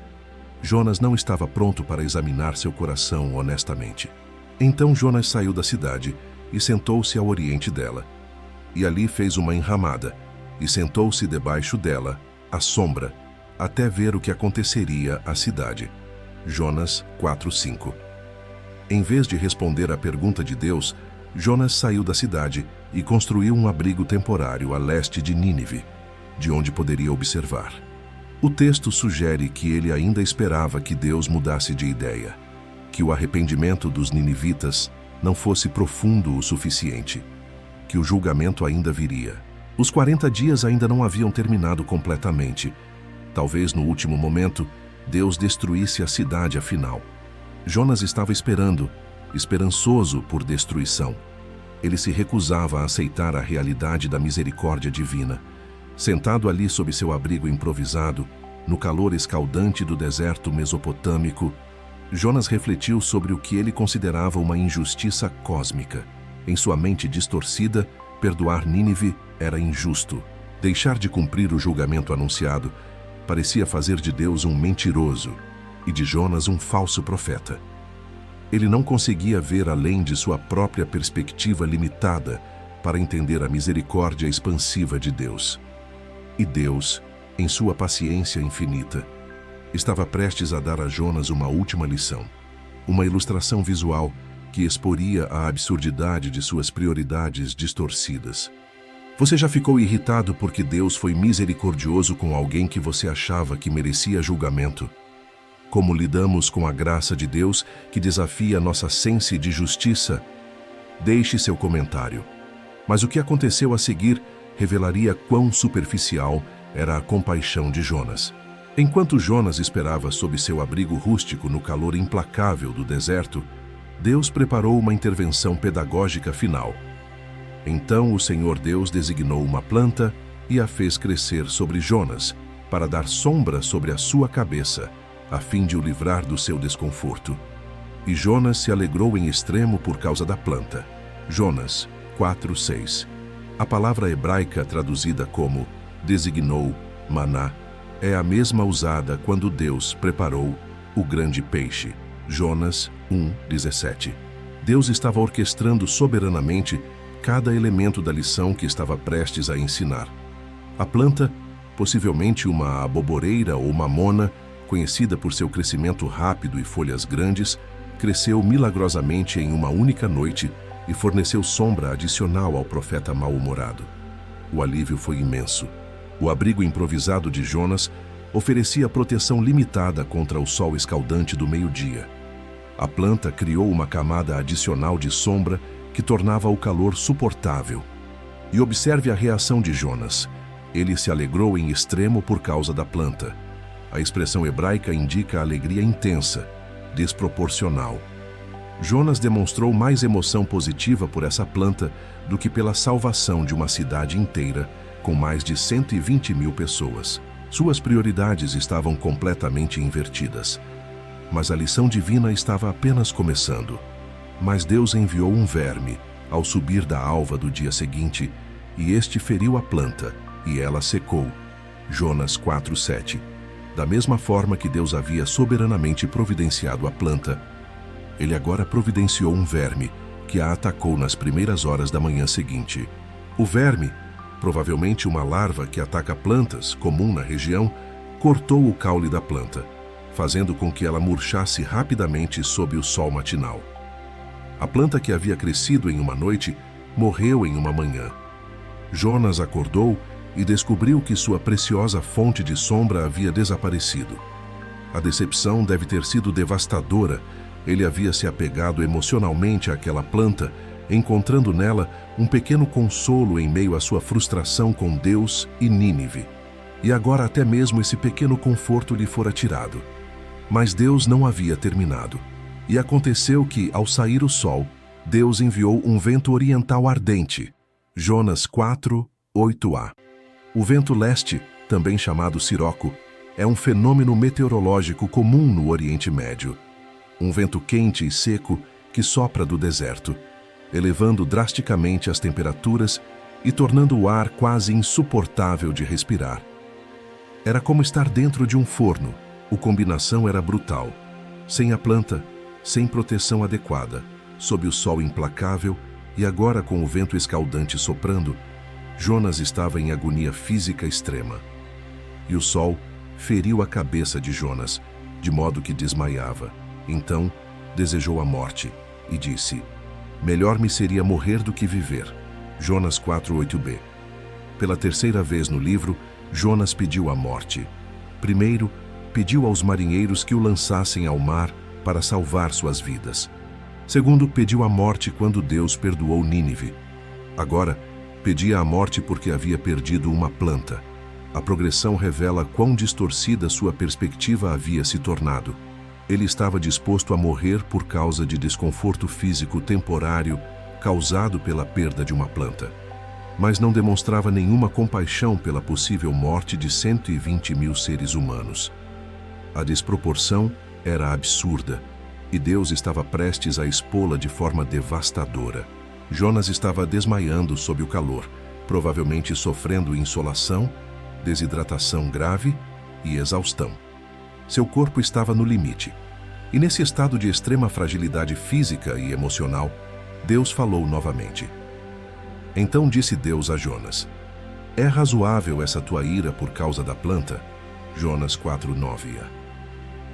Jonas não estava pronto para examinar seu coração honestamente. Então Jonas saiu da cidade e sentou-se ao oriente dela. E ali fez uma enramada, e sentou-se debaixo dela, à sombra, até ver o que aconteceria à cidade. Jonas 4:5. Em vez de responder à pergunta de Deus, Jonas saiu da cidade e construiu um abrigo temporário a leste de Nínive, de onde poderia observar. O texto sugere que ele ainda esperava que Deus mudasse de ideia, que o arrependimento dos ninivitas não fosse profundo o suficiente, que o julgamento ainda viria. Os 40 dias ainda não haviam terminado completamente. Talvez no último momento, Deus destruísse a cidade afinal. Jonas estava esperando, esperançoso por destruição. Ele se recusava a aceitar a realidade da misericórdia divina. Sentado ali sob seu abrigo improvisado, no calor escaldante do deserto mesopotâmico, Jonas refletiu sobre o que ele considerava uma injustiça cósmica. Em sua mente distorcida, perdoar Nínive era injusto. Deixar de cumprir o julgamento anunciado parecia fazer de Deus um mentiroso e de Jonas um falso profeta. Ele não conseguia ver além de sua própria perspectiva limitada para entender a misericórdia expansiva de Deus. E Deus, em sua paciência infinita, estava prestes a dar a Jonas uma última lição, uma ilustração visual que exporia a absurdidade de suas prioridades distorcidas. Você já ficou irritado porque Deus foi misericordioso com alguém que você achava que merecia julgamento? Como lidamos com a graça de Deus que desafia nossa sense de justiça? Deixe seu comentário. Mas o que aconteceu a seguir revelaria quão superficial era a compaixão de Jonas. Enquanto Jonas esperava sob seu abrigo rústico no calor implacável do deserto, Deus preparou uma intervenção pedagógica final. Então o Senhor Deus designou uma planta e a fez crescer sobre Jonas, para dar sombra sobre a sua cabeça, a fim de o livrar do seu desconforto. E Jonas se alegrou em extremo por causa da planta. Jonas 4:6. A palavra hebraica traduzida como designou, maná, é a mesma usada quando Deus preparou o grande peixe. Jonas 1:17. Deus estava orquestrando soberanamente cada elemento da lição que estava prestes a ensinar. A planta, possivelmente uma aboboreira ou mamona, conhecida por seu crescimento rápido e folhas grandes, cresceu milagrosamente em uma única noite e forneceu sombra adicional ao profeta mal-humorado. O alívio foi imenso. O abrigo improvisado de Jonas oferecia proteção limitada contra o sol escaldante do meio-dia. A planta criou uma camada adicional de sombra que tornava o calor suportável. E observe a reação de Jonas. Ele se alegrou em extremo por causa da planta. A expressão hebraica indica alegria intensa, desproporcional. Jonas demonstrou mais emoção positiva por essa planta do que pela salvação de uma cidade inteira, com mais de 120.000 pessoas. Suas prioridades estavam completamente invertidas. Mas a lição divina estava apenas começando. Mas Deus enviou um verme ao subir da alva do dia seguinte, e este feriu a planta, e ela secou. Jonas 4:7. Da mesma forma que Deus havia soberanamente providenciado a planta, ele agora providenciou um verme que a atacou nas primeiras horas da manhã seguinte. O verme, provavelmente uma larva que ataca plantas, comum na região, cortou o caule da planta, fazendo com que ela murchasse rapidamente sob o sol matinal. A planta que havia crescido em uma noite morreu em uma manhã. Jonas acordou e descobriu que sua preciosa fonte de sombra havia desaparecido. A decepção deve ter sido devastadora. Ele havia se apegado emocionalmente àquela planta, encontrando nela um pequeno consolo em meio à sua frustração com Deus e Nínive. E agora até mesmo esse pequeno conforto lhe fora tirado. Mas Deus não havia terminado. E aconteceu que, ao sair o sol, Deus enviou um vento oriental ardente. Jonas 4, 8a. O vento leste, também chamado siroco, é um fenômeno meteorológico comum no Oriente Médio. Um vento quente e seco que sopra do deserto, elevando drasticamente as temperaturas e tornando o ar quase insuportável de respirar. Era como estar dentro de um forno. A combinação era brutal. Sem a planta, sem proteção adequada, sob o sol implacável e agora com o vento escaldante soprando, Jonas estava em agonia física extrema. E o sol feriu a cabeça de Jonas, de modo que desmaiava. Então, desejou a morte e disse: melhor me seria morrer do que viver. Jonas 4:8b. Pela terceira vez no livro, Jonas pediu a morte. Primeiro, pediu aos marinheiros que o lançassem ao mar para salvar suas vidas. Segundo, pediu a morte quando Deus perdoou Nínive. Agora, pedia a morte porque havia perdido uma planta. A progressão revela quão distorcida sua perspectiva havia se tornado. Ele estava disposto a morrer por causa de desconforto físico temporário causado pela perda de uma planta. Mas não demonstrava nenhuma compaixão pela possível morte de 120 mil seres humanos. A desproporção era absurda, e Deus estava prestes a expô-la de forma devastadora. Jonas estava desmaiando sob o calor, provavelmente sofrendo insolação, desidratação grave e exaustão. Seu corpo estava no limite. E nesse estado de extrema fragilidade física e emocional, Deus falou novamente. Então disse Deus a Jonas: é razoável essa tua ira por causa da planta? Jonas 4:9a.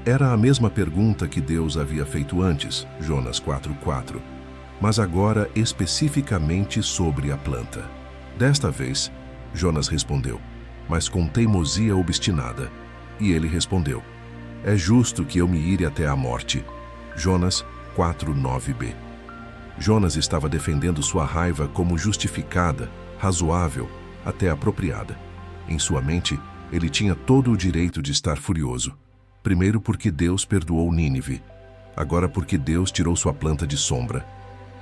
Era a mesma pergunta que Deus havia feito antes, Jonas 4:4, mas agora especificamente sobre a planta. Desta vez, Jonas respondeu, mas com teimosia obstinada. E ele respondeu: é justo que eu me ire até a morte. Jonas 4:9b. Jonas estava defendendo sua raiva como justificada, razoável, até apropriada. Em sua mente, ele tinha todo o direito de estar furioso. Primeiro porque Deus perdoou Nínive. Agora porque Deus tirou sua planta de sombra.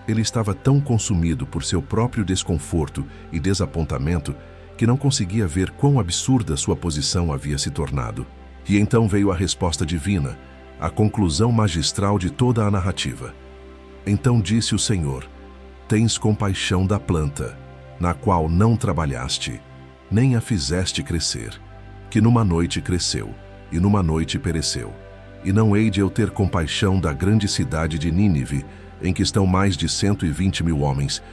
Ele estava tão consumido por seu próprio desconforto e desapontamento que não conseguia ver quão absurda sua posição havia se tornado. E então veio a resposta divina, a conclusão magistral de toda a narrativa. Então disse o Senhor: tens compaixão da planta, na qual não trabalhaste, nem a fizeste crescer, que numa noite cresceu, e numa noite pereceu. E não hei de eu ter compaixão da grande cidade de Nínive, em que estão mais de 120 mil homens,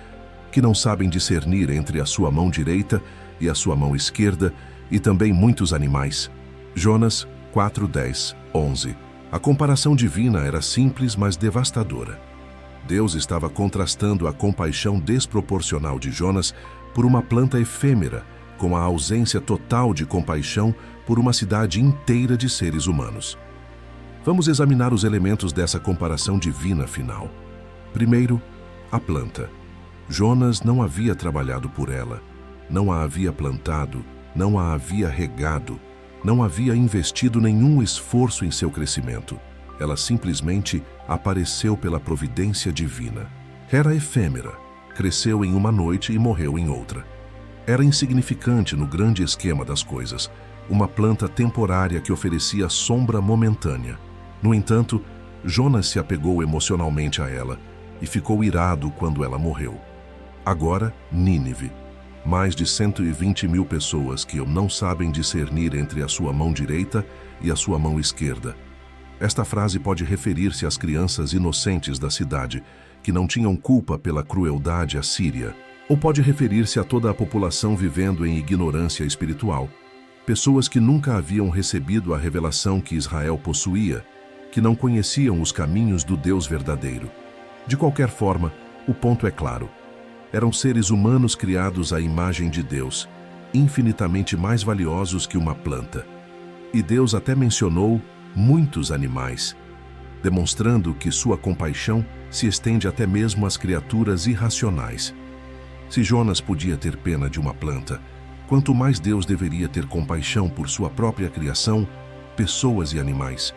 que não sabem discernir entre a sua mão direita e a sua mão esquerda, e também muitos animais. Jonas 4:10, 11. A comparação divina era simples, mas devastadora. Deus estava contrastando a compaixão desproporcional de Jonas por uma planta efêmera, com a ausência total de compaixão por uma cidade inteira de seres humanos. Vamos examinar os elementos dessa comparação divina final. Primeiro, a planta. Jonas não havia trabalhado por ela, não a havia plantado, não a havia regado, não havia investido nenhum esforço em seu crescimento. Ela simplesmente apareceu pela providência divina. Era efêmera, cresceu em uma noite e morreu em outra. Era insignificante no grande esquema das coisas, uma planta temporária que oferecia sombra momentânea. No entanto, Jonas se apegou emocionalmente a ela e ficou irado quando ela morreu. Agora, Nínive. Mais de 120 mil pessoas que não sabem discernir entre a sua mão direita e a sua mão esquerda. Esta frase pode referir-se às crianças inocentes da cidade, que não tinham culpa pela crueldade assíria, ou pode referir-se a toda a população vivendo em ignorância espiritual. Pessoas que nunca haviam recebido a revelação que Israel possuía, que não conheciam os caminhos do Deus verdadeiro. De qualquer forma, o ponto é claro. Eram seres humanos criados à imagem de Deus, infinitamente mais valiosos que uma planta. E Deus até mencionou muitos animais, demonstrando que sua compaixão se estende até mesmo às criaturas irracionais. Se Jonas podia ter pena de uma planta, quanto mais Deus deveria ter compaixão por sua própria criação, pessoas e animais.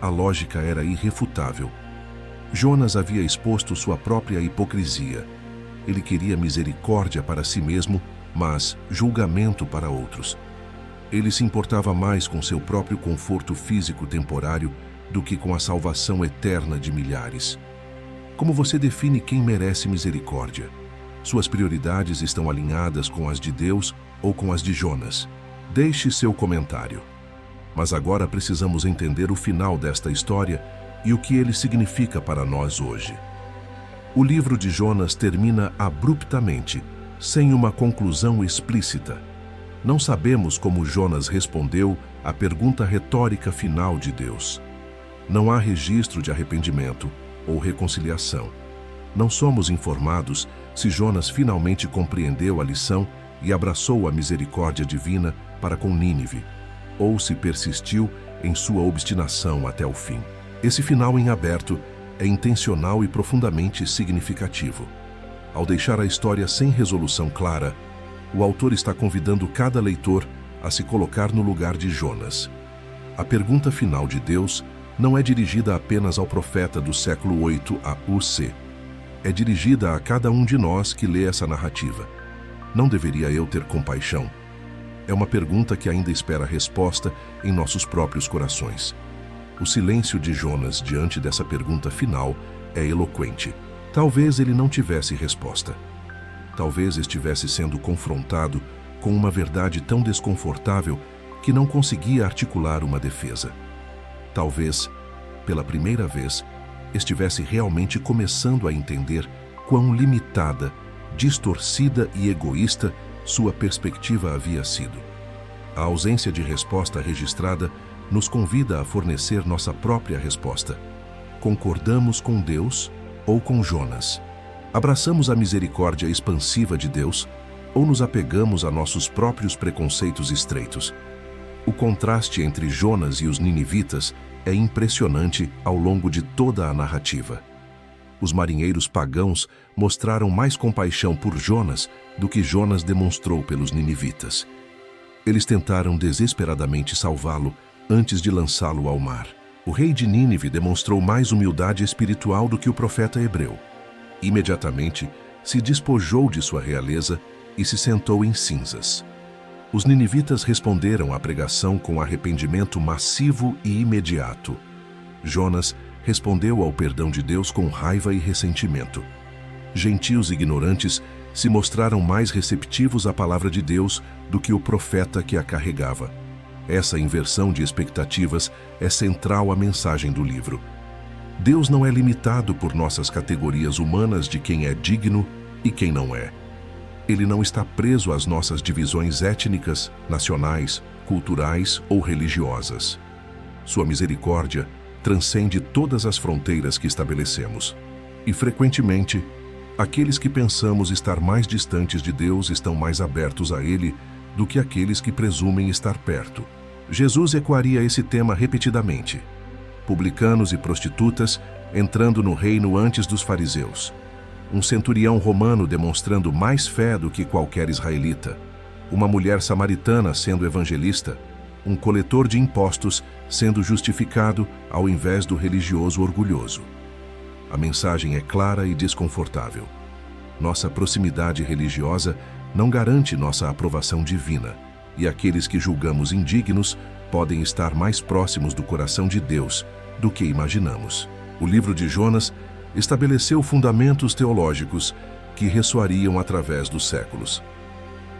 A lógica era irrefutável. Jonas havia exposto sua própria hipocrisia. Ele queria misericórdia para si mesmo, mas julgamento para outros. Ele se importava mais com seu próprio conforto físico temporário do que com a salvação eterna de milhares. Como você define quem merece misericórdia? Suas prioridades estão alinhadas com as de Deus ou com as de Jonas? Deixe seu comentário. Mas agora precisamos entender o final desta história e o que ele significa para nós hoje. O livro de Jonas termina abruptamente, sem uma conclusão explícita. Não sabemos como Jonas respondeu à pergunta retórica final de Deus. Não há registro de arrependimento ou reconciliação. Não somos informados se Jonas finalmente compreendeu a lição e abraçou a misericórdia divina para com Nínive, ou se persistiu em sua obstinação até o fim. Esse final em aberto é intencional e profundamente significativo. Ao deixar a história sem resolução clara, o autor está convidando cada leitor a se colocar no lugar de Jonas. A pergunta final de Deus não é dirigida apenas ao profeta do século 8 a.U.C. É dirigida a cada um de nós que lê essa narrativa. Não deveria eu ter compaixão? É uma pergunta que ainda espera resposta em nossos próprios corações. O silêncio de Jonas diante dessa pergunta final é eloquente. Talvez ele não tivesse resposta. Talvez estivesse sendo confrontado com uma verdade tão desconfortável que não conseguia articular uma defesa. Talvez, pela primeira vez, estivesse realmente começando a entender quão limitada, distorcida e egoísta sua perspectiva havia sido. A ausência de resposta registrada nos convida a fornecer nossa própria resposta. Concordamos com Deus ou com Jonas? Abraçamos a misericórdia expansiva de Deus ou nos apegamos a nossos próprios preconceitos estreitos? O contraste entre Jonas e os ninivitas é impressionante ao longo de toda a narrativa. Os marinheiros pagãos mostraram mais compaixão por Jonas do que Jonas demonstrou pelos ninivitas. Eles tentaram desesperadamente salvá-lo antes de lançá-lo ao mar. O rei de Nínive demonstrou mais humildade espiritual do que o profeta hebreu. Imediatamente, se despojou de sua realeza e se sentou em cinzas. Os ninivitas responderam à pregação com arrependimento massivo e imediato. Jonas respondeu ao perdão de Deus com raiva e ressentimento. Gentios ignorantes se mostraram mais receptivos à palavra de Deus do que o profeta que a carregava. Essa inversão de expectativas é central à mensagem do livro. Deus não é limitado por nossas categorias humanas de quem é digno e quem não é. Ele não está preso às nossas divisões étnicas, nacionais, culturais ou religiosas. Sua misericórdia transcende todas as fronteiras que estabelecemos. E, frequentemente, aqueles que pensamos estar mais distantes de Deus estão mais abertos a Ele do que aqueles que presumem estar perto. Jesus ecoaria esse tema repetidamente. Publicanos e prostitutas entrando no reino antes dos fariseus. Um centurião romano demonstrando mais fé do que qualquer israelita. Uma mulher samaritana sendo evangelista. Um coletor de impostos sendo justificado ao invés do religioso orgulhoso. A mensagem é clara e desconfortável. Nossa proximidade religiosa não garante nossa aprovação divina, e aqueles que julgamos indignos podem estar mais próximos do coração de Deus do que imaginamos. O livro de Jonas estabeleceu fundamentos teológicos que ressoariam através dos séculos.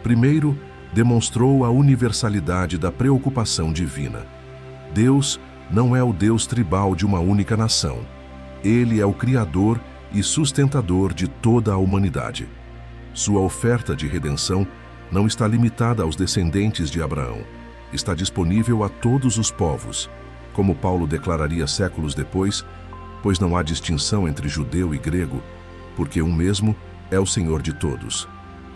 Primeiro, demonstrou a universalidade da preocupação divina. Deus não é o Deus tribal de uma única nação. Ele é o Criador e sustentador de toda a humanidade. Sua oferta de redenção não está limitada aos descendentes de Abraão. Está disponível a todos os povos, como Paulo declararia séculos depois, pois não há distinção entre judeu e grego, porque um mesmo é o Senhor de todos,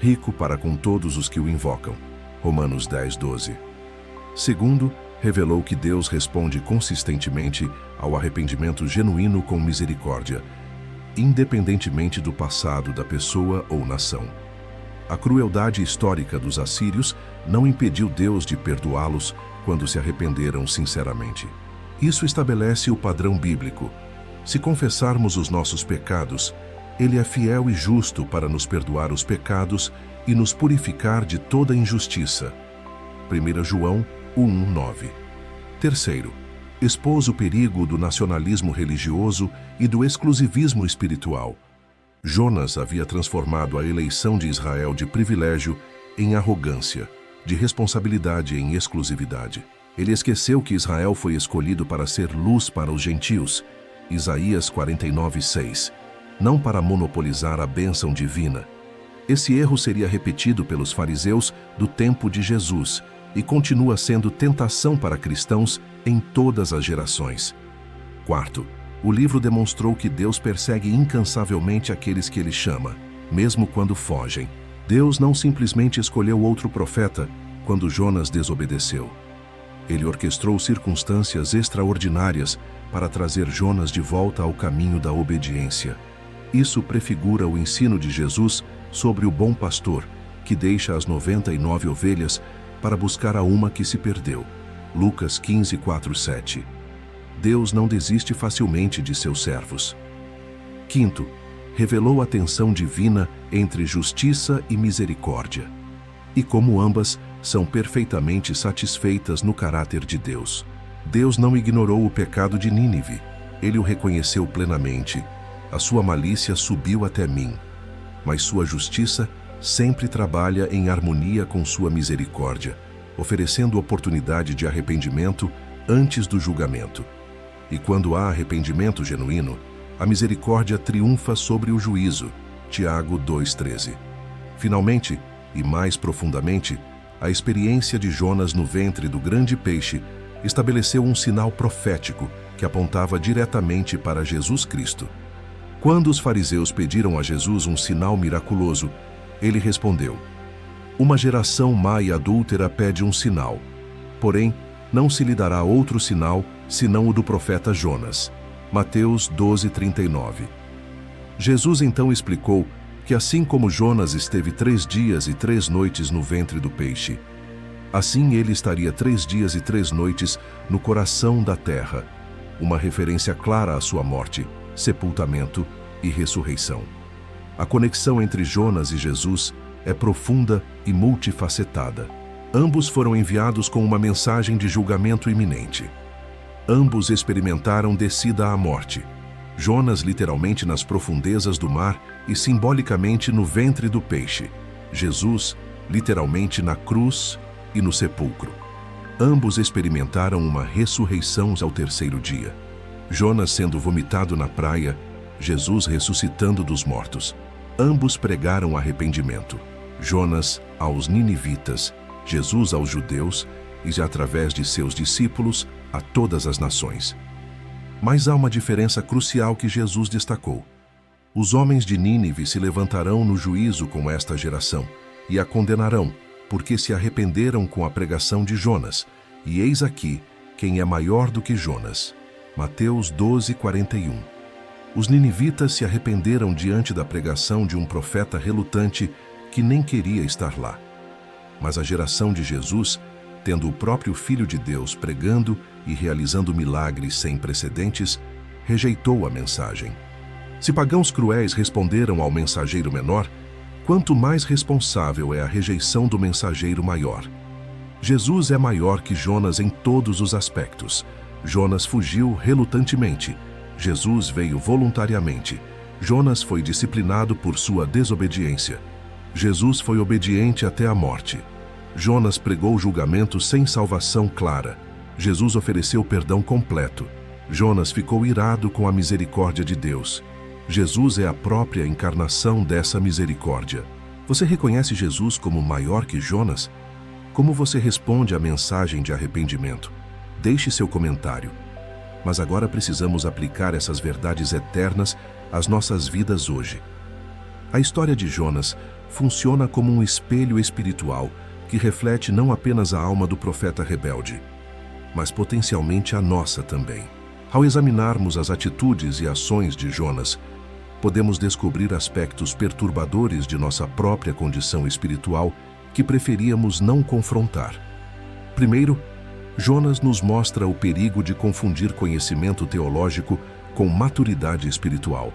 rico para com todos os que o invocam. Romanos 10:12. Segundo, revelou que Deus responde consistentemente ao arrependimento genuíno com misericórdia, independentemente do passado da pessoa ou nação. A crueldade histórica dos assírios não impediu Deus de perdoá-los quando se arrependeram sinceramente. Isso estabelece o padrão bíblico. Se confessarmos os nossos pecados, Ele é fiel e justo para nos perdoar os pecados e nos purificar de toda injustiça. 1 João 1:9. Terceiro, expôs o perigo do nacionalismo religioso e do exclusivismo espiritual. Jonas havia transformado a eleição de Israel de privilégio em arrogância, de responsabilidade em exclusividade. Ele esqueceu que Israel foi escolhido para ser luz para os gentios, Isaías 49:6, não para monopolizar a bênção divina. Esse erro seria repetido pelos fariseus do tempo de Jesus e continua sendo tentação para cristãos em todas as gerações. Quarto, o livro demonstrou que Deus persegue incansavelmente aqueles que Ele chama, mesmo quando fogem. Deus não simplesmente escolheu outro profeta quando Jonas desobedeceu. Ele orquestrou circunstâncias extraordinárias para trazer Jonas de volta ao caminho da obediência. Isso prefigura o ensino de Jesus sobre o bom pastor, que deixa as 99 ovelhas para buscar a uma que se perdeu. Lucas 15:4-7. Deus não desiste facilmente de seus servos. Quinto, revelou a tensão divina entre justiça e misericórdia, e como ambas são perfeitamente satisfeitas no caráter de Deus. Deus não ignorou o pecado de Nínive, Ele o reconheceu plenamente. A sua malícia subiu até mim, mas sua justiça sempre trabalha em harmonia com sua misericórdia, oferecendo oportunidade de arrependimento antes do julgamento. E quando há arrependimento genuíno, a misericórdia triunfa sobre o juízo. Tiago 2:13. Finalmente, e mais profundamente, a experiência de Jonas no ventre do grande peixe estabeleceu um sinal profético que apontava diretamente para Jesus Cristo. Quando os fariseus pediram a Jesus um sinal miraculoso, ele respondeu: "Uma geração má e adúltera pede um sinal, porém não se lhe dará outro sinal senão o do profeta Jonas." Mateus 12:39. Jesus então explicou que assim como Jonas esteve 3 dias e 3 noites no ventre do peixe, assim ele estaria 3 dias e 3 noites no coração da terra, uma referência clara à sua morte, sepultamento e ressurreição. A conexão entre Jonas e Jesus é profunda e multifacetada. Ambos foram enviados com uma mensagem de julgamento iminente. Ambos experimentaram descida à morte. Jonas literalmente nas profundezas do mar e simbolicamente no ventre do peixe. Jesus literalmente na cruz e no sepulcro. Ambos experimentaram uma ressurreição ao 3º dia. Jonas sendo vomitado na praia, Jesus ressuscitando dos mortos. Ambos pregaram arrependimento. Jonas aos ninivitas, Jesus aos judeus e, através de seus discípulos, a todas as nações. Mas há uma diferença crucial que Jesus destacou. Os homens de Nínive se levantarão no juízo com esta geração e a condenarão, porque se arrependeram com a pregação de Jonas. E eis aqui quem é maior do que Jonas. Mateus 12:41. Os ninivitas se arrependeram diante da pregação de um profeta relutante que nem queria estar lá. Mas a geração de Jesus, tendo o próprio Filho de Deus pregando e realizando milagres sem precedentes, rejeitou a mensagem. Se pagãos cruéis responderam ao mensageiro menor, quanto mais responsável é a rejeição do mensageiro maior. Jesus é maior que Jonas em todos os aspectos. Jonas fugiu relutantemente. Jesus veio voluntariamente. Jonas foi disciplinado por sua desobediência. Jesus foi obediente até a morte. Jonas pregou julgamento sem salvação clara. Jesus ofereceu perdão completo. Jonas ficou irado com a misericórdia de Deus. Jesus é a própria encarnação dessa misericórdia. Você reconhece Jesus como maior que Jonas? Como você responde à mensagem de arrependimento? Deixe seu comentário. Mas agora precisamos aplicar essas verdades eternas às nossas vidas hoje. A história de Jonas funciona como um espelho espiritual que reflete não apenas a alma do profeta rebelde, mas potencialmente a nossa também. Ao examinarmos as atitudes e ações de Jonas, podemos descobrir aspectos perturbadores de nossa própria condição espiritual que preferíamos não confrontar. Primeiro, Jonas nos mostra o perigo de confundir conhecimento teológico com maturidade espiritual.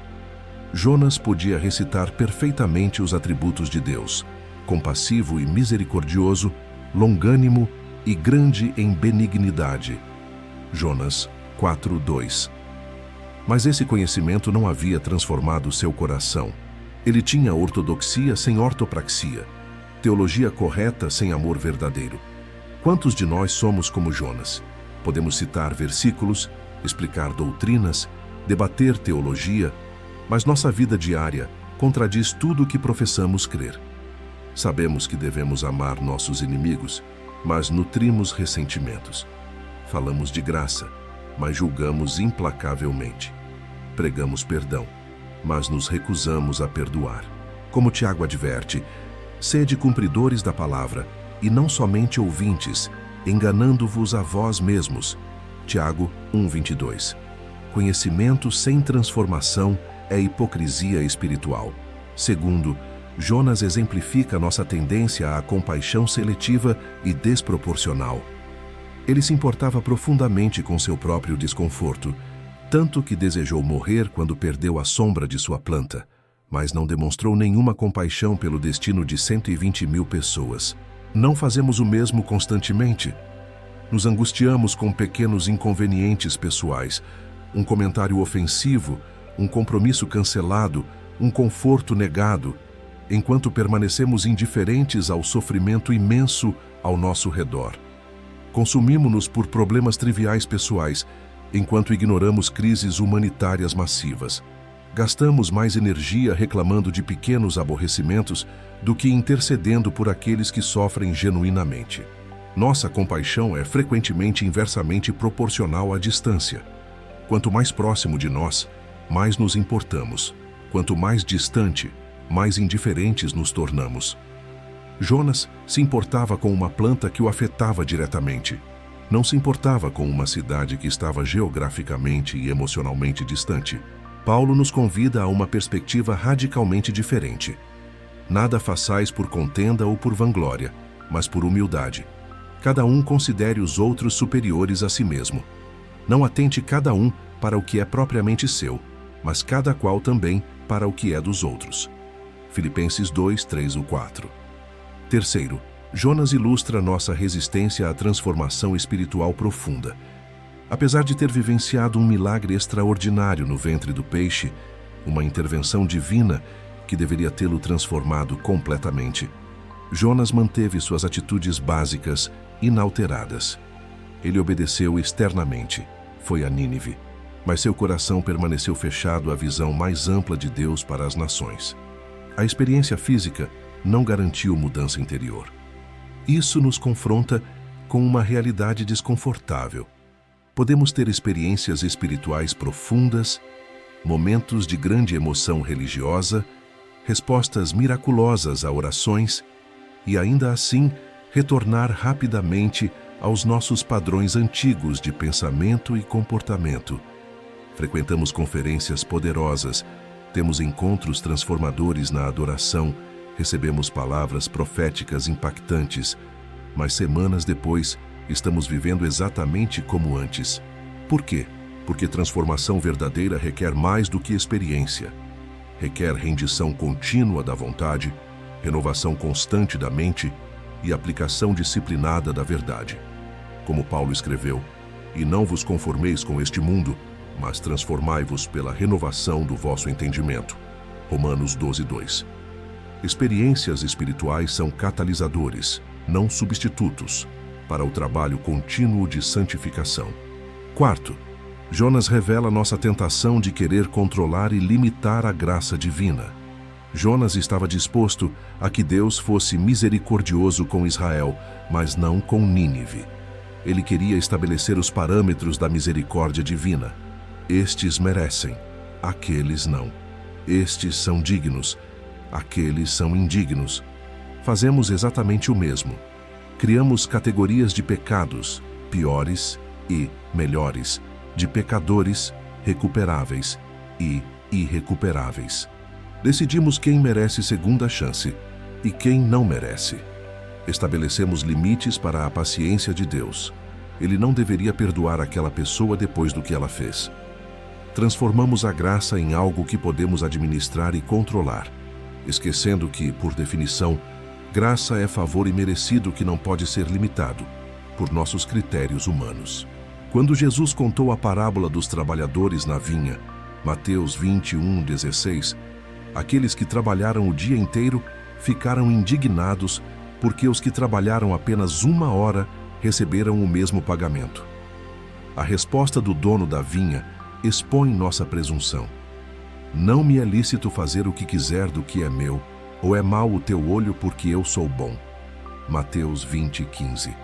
Jonas podia recitar perfeitamente os atributos de Deus: compassivo e misericordioso, longânimo e grande em benignidade. Jonas 4:2. Mas esse conhecimento não havia transformado seu coração. Ele tinha ortodoxia sem ortopraxia, teologia correta sem amor verdadeiro. Quantos de nós somos como Jonas? Podemos citar versículos, explicar doutrinas, debater teologia, mas nossa vida diária contradiz tudo o que professamos crer. Sabemos que devemos amar nossos inimigos, mas nutrimos ressentimentos. Falamos de graça, mas julgamos implacavelmente. Pregamos perdão, mas nos recusamos a perdoar. Como Tiago adverte, sede cumpridores da palavra, e não somente ouvintes, enganando-vos a vós mesmos. Tiago 1:22. Conhecimento sem transformação é hipocrisia espiritual. Segundo, Jonas exemplifica nossa tendência à compaixão seletiva e desproporcional. Ele se importava profundamente com seu próprio desconforto, tanto que desejou morrer quando perdeu a sombra de sua planta, mas não demonstrou nenhuma compaixão pelo destino de 120.000 pessoas. Não fazemos o mesmo constantemente. Nos angustiamos com pequenos inconvenientes pessoais, um comentário ofensivo, um compromisso cancelado, um conforto negado, enquanto permanecemos indiferentes ao sofrimento imenso ao nosso redor. Consumimos-nos por problemas triviais pessoais, enquanto ignoramos crises humanitárias massivas. Gastamos mais energia reclamando de pequenos aborrecimentos do que intercedendo por aqueles que sofrem genuinamente. Nossa compaixão é frequentemente inversamente proporcional à distância. Quanto mais próximo de nós, mais nos importamos. Quanto mais distante, mais indiferentes nos tornamos. Jonas se importava com uma planta que o afetava diretamente. Não se importava com uma cidade que estava geograficamente e emocionalmente distante. Paulo nos convida a uma perspectiva radicalmente diferente. Nada façais por contenda ou por vanglória, mas por humildade. Cada um considere os outros superiores a si mesmo. Não atente cada um para o que é propriamente seu, mas cada qual também para o que é dos outros. Filipenses 2:3-4. Terceiro, Jonas ilustra nossa resistência à transformação espiritual profunda. Apesar de ter vivenciado um milagre extraordinário no ventre do peixe, uma intervenção divina que deveria tê-lo transformado completamente, Jonas manteve suas atitudes básicas inalteradas. Ele obedeceu externamente, foi a Nínive, mas seu coração permaneceu fechado à visão mais ampla de Deus para as nações. A experiência física não garantiu mudança interior. Isso nos confronta com uma realidade desconfortável. Podemos ter experiências espirituais profundas, momentos de grande emoção religiosa, respostas miraculosas a orações e ainda assim retornar rapidamente aos nossos padrões antigos de pensamento e comportamento. Frequentamos conferências poderosas, temos encontros transformadores na adoração, recebemos palavras proféticas impactantes, mas semanas depois estamos vivendo exatamente como antes. Por quê? Porque transformação verdadeira requer mais do que experiência. Requer rendição contínua da vontade, renovação constante da mente e aplicação disciplinada da verdade. Como Paulo escreveu, e não vos conformeis com este mundo, mas transformai-vos pela renovação do vosso entendimento. Romanos 12:2. Experiências espirituais são catalisadores, não substitutos, para o trabalho contínuo de santificação. Quarto, Jonas revela nossa tentação de querer controlar e limitar a graça divina. Jonas estava disposto a que Deus fosse misericordioso com Israel, mas não com Nínive. Ele queria estabelecer os parâmetros da misericórdia divina. Estes merecem, aqueles não. Estes são dignos, aqueles são indignos. Fazemos exatamente o mesmo. Criamos categorias de pecados, piores e melhores, de pecadores, recuperáveis e irrecuperáveis. Decidimos quem merece segunda chance e quem não merece. Estabelecemos limites para a paciência de Deus. Ele não deveria perdoar aquela pessoa depois do que ela fez. Transformamos a graça em algo que podemos administrar e controlar, esquecendo que, por definição, graça é favor imerecido que não pode ser limitado por nossos critérios humanos. Quando Jesus contou a parábola dos trabalhadores na vinha, Mateus 21:16, aqueles que trabalharam o dia inteiro ficaram indignados porque os que trabalharam apenas 1 hora receberam o mesmo pagamento. A resposta do dono da vinha expõe nossa presunção. Não me é lícito fazer o que quiser do que é meu, ou é mau o teu olho porque eu sou bom. Mateus 20:15.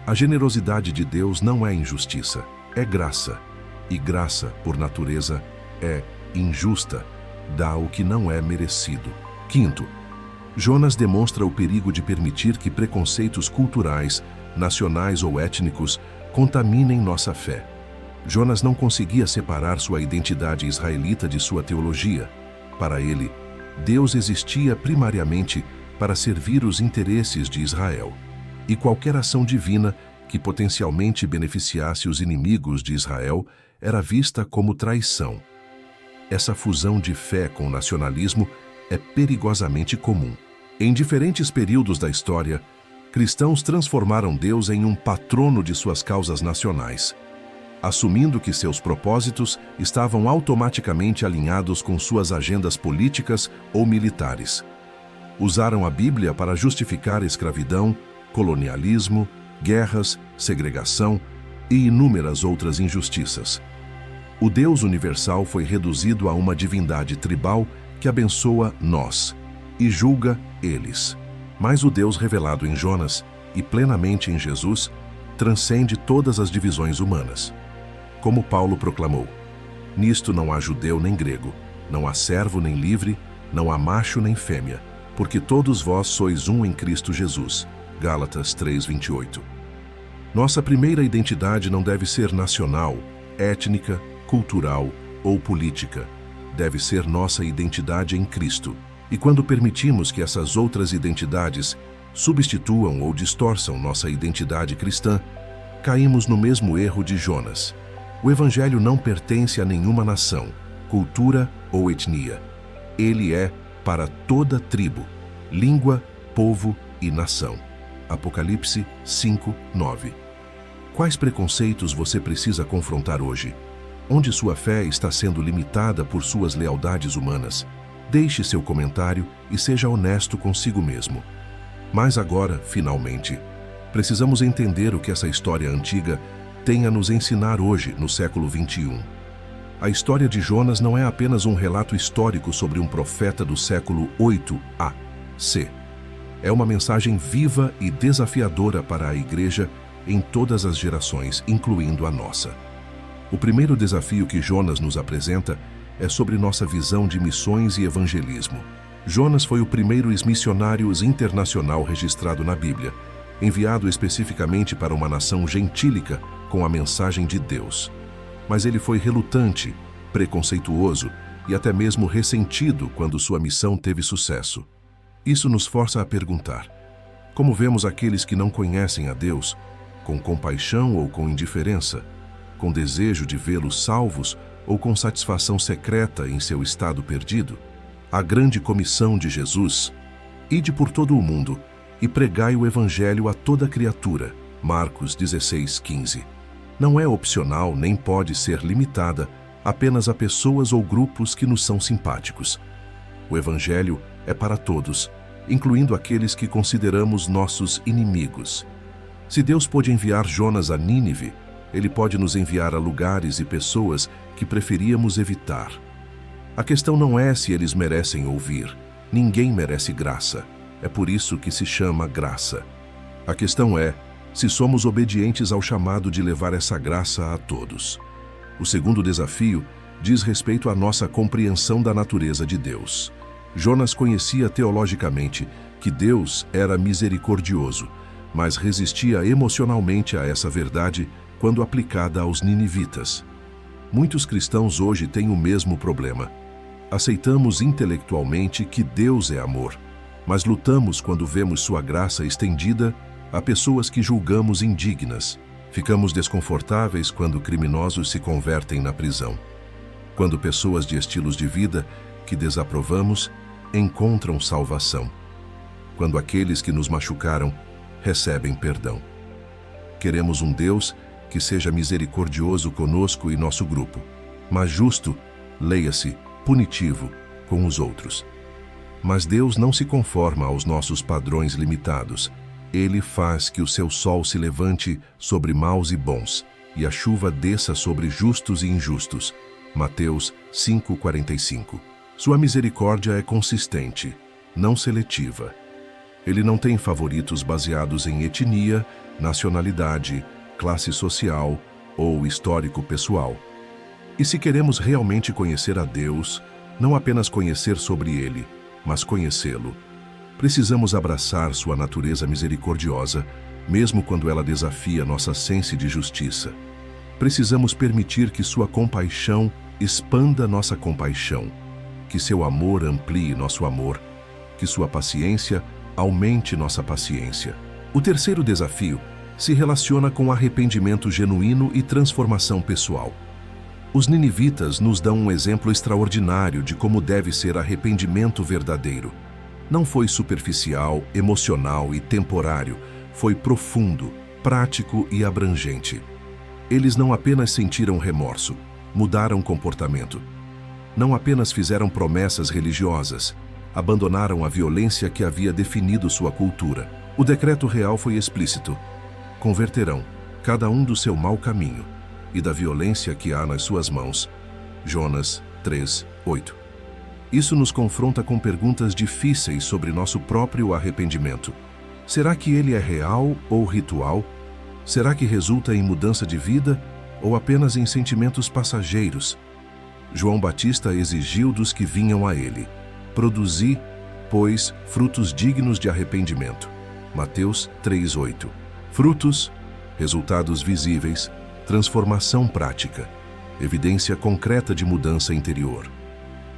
A generosidade de Deus não é injustiça, é graça. E graça, por natureza, é injusta, dá o que não é merecido. Quinto, Jonas demonstra o perigo de permitir que preconceitos culturais, nacionais ou étnicos contaminem nossa fé. Jonas não conseguia separar sua identidade israelita de sua teologia. Para ele, Deus existia primariamente para servir os interesses de Israel. E qualquer ação divina que potencialmente beneficiasse os inimigos de Israel era vista como traição. Essa fusão de fé com nacionalismo é perigosamente comum. Em diferentes períodos da história, cristãos transformaram Deus em um patrono de suas causas nacionais, assumindo que seus propósitos estavam automaticamente alinhados com suas agendas políticas ou militares. Usaram a Bíblia para justificar escravidão, colonialismo, guerras, segregação e inúmeras outras injustiças. O Deus universal foi reduzido a uma divindade tribal que abençoa nós e julga eles. Mas o Deus revelado em Jonas e plenamente em Jesus transcende todas as divisões humanas. Como Paulo proclamou: nisto não há judeu nem grego, não há servo nem livre, não há macho nem fêmea, porque todos vós sois um em Cristo Jesus. Gálatas 3:28. Nossa primeira identidade não deve ser nacional, étnica, cultural ou política. Deve ser nossa identidade em Cristo. E quando permitimos que essas outras identidades substituam ou distorçam nossa identidade cristã, caímos no mesmo erro de Jonas. O Evangelho não pertence a nenhuma nação, cultura ou etnia. Ele é para toda tribo, língua, povo e nação. Apocalipse 5:9. Quais preconceitos você precisa confrontar hoje? Onde sua fé está sendo limitada por suas lealdades humanas? Deixe seu comentário e seja honesto consigo mesmo. Mas agora, finalmente, precisamos entender o que essa história antiga tem a nos ensinar hoje, no século XXI. A história de Jonas não é apenas um relato histórico sobre um profeta do século 8 a.C. É uma mensagem viva e desafiadora para a Igreja em todas as gerações, incluindo a nossa. O primeiro desafio que Jonas nos apresenta é sobre nossa visão de missões e evangelismo. Jonas foi o primeiro missionário internacional registrado na Bíblia, enviado especificamente para uma nação gentílica com a mensagem de Deus. Mas ele foi relutante, preconceituoso e até mesmo ressentido quando sua missão teve sucesso. Isso nos força a perguntar: como vemos aqueles que não conhecem a Deus, com compaixão ou com indiferença, com desejo de vê-los salvos ou com satisfação secreta em seu estado perdido? A grande comissão de Jesus: ide por todo o mundo e pregai o Evangelho a toda criatura. Marcos 16:15. Não é opcional nem pode ser limitada apenas a pessoas ou grupos que nos são simpáticos. O Evangelho é para todos, incluindo aqueles que consideramos nossos inimigos. Se Deus pôde enviar Jonas a Nínive, Ele pode nos enviar a lugares e pessoas que preferíamos evitar. A questão não é se eles merecem ouvir. Ninguém merece graça. É por isso que se chama graça. A questão é se somos obedientes ao chamado de levar essa graça a todos. O segundo desafio diz respeito à nossa compreensão da natureza de Deus. Jonas conhecia teologicamente que Deus era misericordioso, mas resistia emocionalmente a essa verdade quando aplicada aos ninivitas. Muitos cristãos hoje têm o mesmo problema. Aceitamos intelectualmente que Deus é amor, mas lutamos quando vemos sua graça estendida a pessoas que julgamos indignas. Ficamos desconfortáveis quando criminosos se convertem na prisão. Quando pessoas de estilos de vida que desaprovamos encontram salvação. Quando aqueles que nos machucaram recebem perdão. Queremos um Deus que seja misericordioso conosco e nosso grupo, mas justo, leia-se, punitivo, com os outros. Mas Deus não se conforma aos nossos padrões limitados. Ele faz que o seu sol se levante sobre maus e bons, e a chuva desça sobre justos e injustos. Mateus 5:45. Sua misericórdia é consistente, não seletiva. Ele não tem favoritos baseados em etnia, nacionalidade, classe social ou histórico pessoal. E se queremos realmente conhecer a Deus, não apenas conhecer sobre Ele, mas conhecê-lo, precisamos abraçar sua natureza misericordiosa, mesmo quando ela desafia nossa sense de justiça. Precisamos permitir que sua compaixão expanda nossa compaixão, que seu amor amplie nosso amor, que sua paciência aumente nossa paciência. O terceiro desafio se relaciona com arrependimento genuíno e transformação pessoal. Os ninivitas nos dão um exemplo extraordinário de como deve ser arrependimento verdadeiro. Não foi superficial, emocional e temporário, foi profundo, prático e abrangente. Eles não apenas sentiram remorso, mudaram comportamento. Não apenas fizeram promessas religiosas, abandonaram a violência que havia definido sua cultura. O decreto real foi explícito: converterão, cada um do seu mau caminho e da violência que há nas suas mãos. Jonas 3:8. Isso nos confronta com perguntas difíceis sobre nosso próprio arrependimento. Será que ele é real ou ritual? Será que resulta em mudança de vida ou apenas em sentimentos passageiros? João Batista exigiu dos que vinham a ele: produzi, pois, frutos dignos de arrependimento. Mateus 3:8. Frutos, resultados visíveis, transformação prática, evidência concreta de mudança interior.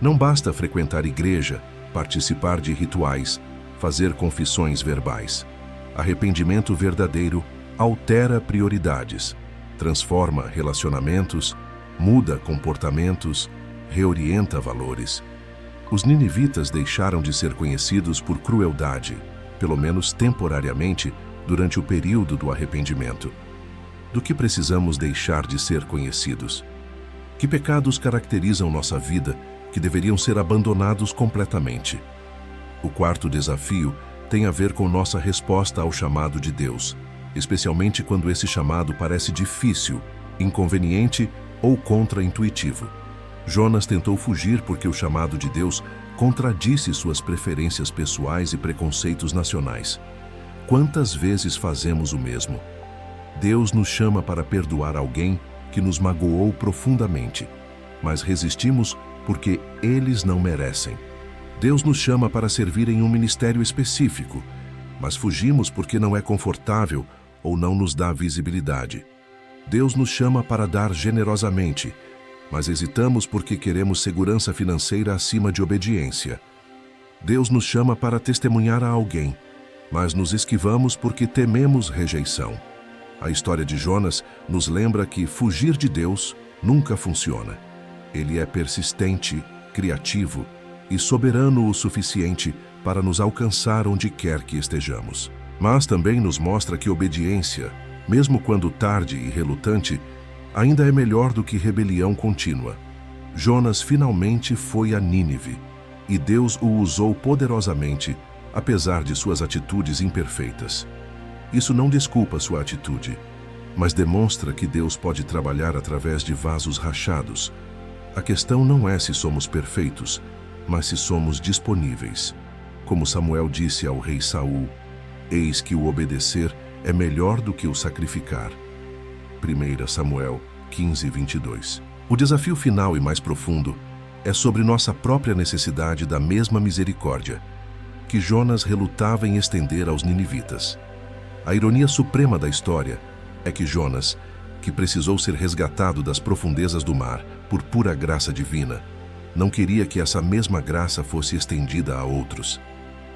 Não basta frequentar igreja, participar de rituais, fazer confissões verbais. Arrependimento verdadeiro altera prioridades, transforma relacionamentos, muda comportamentos, reorienta valores. Os ninivitas deixaram de ser conhecidos por crueldade, pelo menos temporariamente, durante o período do arrependimento. Do que precisamos deixar de ser conhecidos? Que pecados caracterizam nossa vida que deveriam ser abandonados completamente? O quarto desafio tem a ver com nossa resposta ao chamado de Deus, especialmente quando esse chamado parece difícil, inconveniente ou contra-intuitivo. Jonas tentou fugir porque o chamado de Deus contradisse suas preferências pessoais e preconceitos nacionais. Quantas vezes fazemos o mesmo? Deus nos chama para perdoar alguém que nos magoou profundamente, mas resistimos porque eles não merecem. Deus nos chama para servir em um ministério específico, mas fugimos porque não é confortável ou não nos dá visibilidade. Deus nos chama para dar generosamente, mas hesitamos porque queremos segurança financeira acima de obediência. Deus nos chama para testemunhar a alguém, mas nos esquivamos porque tememos rejeição. A história de Jonas nos lembra que fugir de Deus nunca funciona. Ele é persistente, criativo e soberano o suficiente para nos alcançar onde quer que estejamos. Mas também nos mostra que obediência, mesmo quando tarde e relutante, ainda é melhor do que rebelião contínua. Jonas finalmente foi a Nínive, e Deus o usou poderosamente, apesar de suas atitudes imperfeitas. Isso não desculpa sua atitude, mas demonstra que Deus pode trabalhar através de vasos rachados. A questão não é se somos perfeitos, mas se somos disponíveis. Como Samuel disse ao rei Saul: eis que o obedecer é melhor do que o sacrificar. 1 Samuel 15:22. O desafio final e mais profundo é sobre nossa própria necessidade da mesma misericórdia que Jonas relutava em estender aos ninivitas. A ironia suprema da história é que Jonas, que precisou ser resgatado das profundezas do mar por pura graça divina, não queria que essa mesma graça fosse estendida a outros.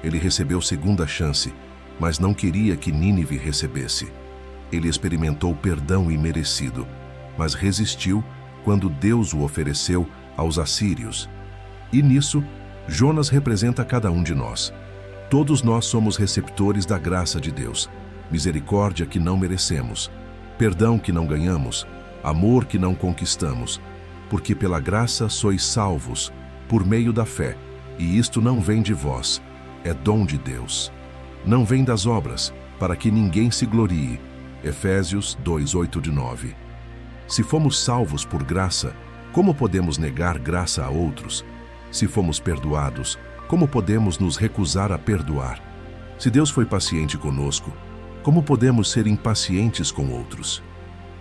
Ele recebeu segunda chance, mas não queria que Nínive recebesse. Ele experimentou perdão imerecido, mas resistiu quando Deus o ofereceu aos assírios. E nisso, Jonas representa cada um de nós. Todos nós somos receptores da graça de Deus, misericórdia que não merecemos, perdão que não ganhamos, amor que não conquistamos, porque pela graça sois salvos, por meio da fé, e isto não vem de vós, é dom de Deus. Não vem das obras, para que ninguém se glorie. Efésios 2:8-9. Se fomos salvos por graça, como podemos negar graça a outros? Se fomos perdoados, como podemos nos recusar a perdoar? Se Deus foi paciente conosco, como podemos ser impacientes com outros?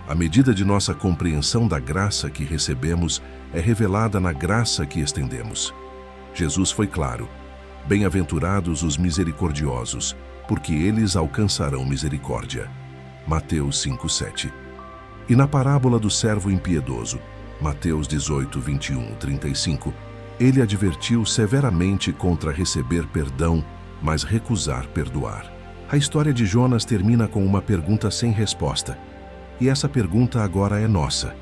A medida de nossa compreensão da graça que recebemos é revelada na graça que estendemos. Jesus foi claro: bem-aventurados os misericordiosos, porque eles alcançarão misericórdia. Mateus 5:7. E na parábola do servo impiedoso, Mateus 18:21-35, ele advertiu severamente contra receber perdão, mas recusar perdoar. A história de Jonas termina com uma pergunta sem resposta. E essa pergunta agora é nossa.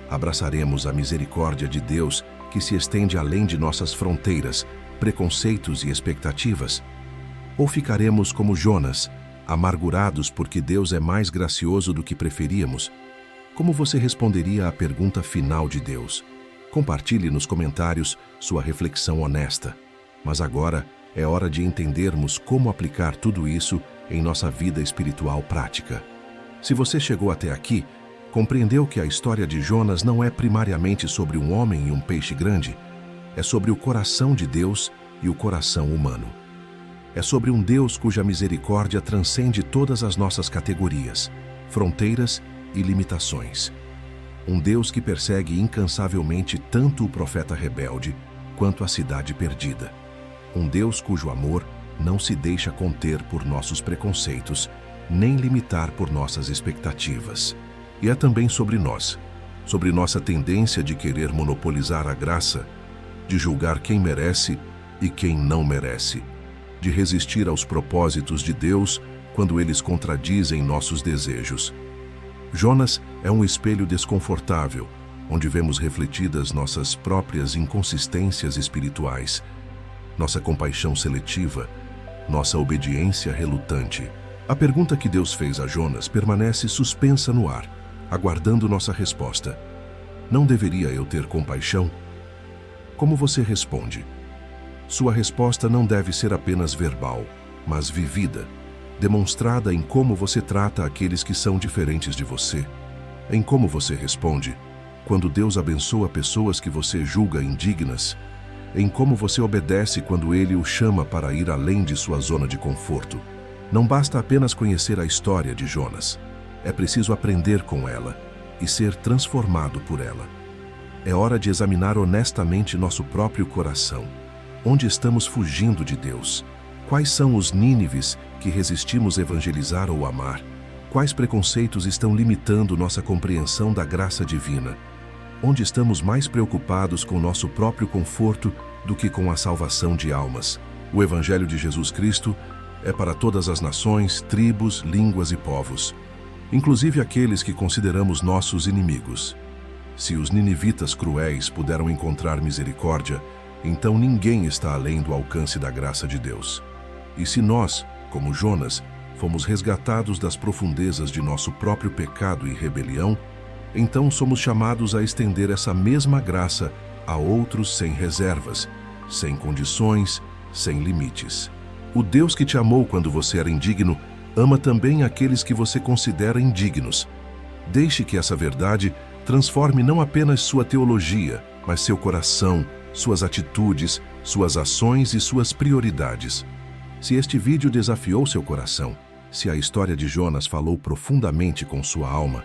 Abraçaremos a misericórdia de Deus que se estende além de nossas fronteiras, preconceitos e expectativas? Ou ficaremos como Jonas, amargurados porque Deus é mais gracioso do que preferíamos? Como você responderia à pergunta final de Deus? Compartilhe nos comentários sua reflexão honesta. Mas agora é hora de entendermos como aplicar tudo isso em nossa vida espiritual prática. Se você chegou até aqui, compreendeu que a história de Jonas não é primariamente sobre um homem e um peixe grande, é sobre o coração de Deus e o coração humano. É sobre um Deus cuja misericórdia transcende todas as nossas categorias, fronteiras e limitações. Um Deus que persegue incansavelmente tanto o profeta rebelde quanto a cidade perdida. Um Deus cujo amor não se deixa conter por nossos preconceitos, nem limitar por nossas expectativas. E é também sobre nós, sobre nossa tendência de querer monopolizar a graça, de julgar quem merece e quem não merece, de resistir aos propósitos de Deus quando eles contradizem nossos desejos. Jonas é um espelho desconfortável, onde vemos refletidas nossas próprias inconsistências espirituais, nossa compaixão seletiva, nossa obediência relutante. A pergunta que Deus fez a Jonas permanece suspensa no ar, aguardando nossa resposta. Não deveria eu ter compaixão? Como você responde? Sua resposta não deve ser apenas verbal, mas vivida, demonstrada em como você trata aqueles que são diferentes de você, em como você responde quando Deus abençoa pessoas que você julga indignas, em como você obedece quando Ele o chama para ir além de sua zona de conforto. Não basta apenas conhecer a história de Jonas, é preciso aprender com ela e ser transformado por ela. É hora de examinar honestamente nosso próprio coração. Onde estamos fugindo de Deus? Quais são os Nínives que resistimos evangelizar ou amar? Quais preconceitos estão limitando nossa compreensão da graça divina? Onde estamos mais preocupados com nosso próprio conforto do que com a salvação de almas? O Evangelho de Jesus Cristo é para todas as nações, tribos, línguas e povos, inclusive aqueles que consideramos nossos inimigos. Se os ninivitas cruéis puderam encontrar misericórdia, então ninguém está além do alcance da graça de Deus. E se nós, como Jonas, fomos resgatados das profundezas de nosso próprio pecado e rebelião, então somos chamados a estender essa mesma graça a outros sem reservas, sem condições, sem limites. O Deus que te amou quando você era indigno, ama também aqueles que você considera indignos. Deixe que essa verdade transforme não apenas sua teologia, mas seu coração, suas atitudes, suas ações e suas prioridades. Se este vídeo desafiou seu coração, se a história de Jonas falou profundamente com sua alma,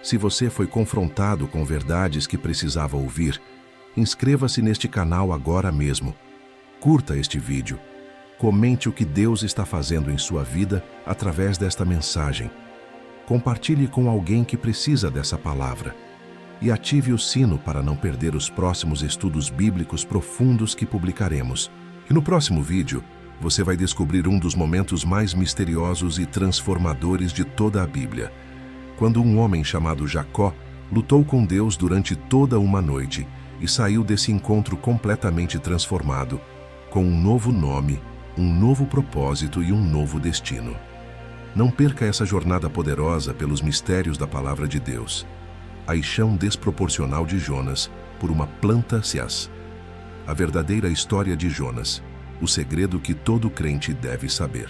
se você foi confrontado com verdades que precisava ouvir, inscreva-se neste canal agora mesmo. Curta este vídeo. Comente o que Deus está fazendo em sua vida através desta mensagem. Compartilhe com alguém que precisa dessa palavra. E ative o sino para não perder os próximos estudos bíblicos profundos que publicaremos. E no próximo vídeo, você vai descobrir um dos momentos mais misteriosos e transformadores de toda a Bíblia. Quando um homem chamado Jacó lutou com Deus durante toda uma noite e saiu desse encontro completamente transformado, com um novo nome, um novo propósito e um novo destino. Não perca essa jornada poderosa pelos mistérios da Palavra de Deus. A paixão desproporcional de Jonas por uma planta Cias. A verdadeira história de Jonas, o segredo que todo crente deve saber.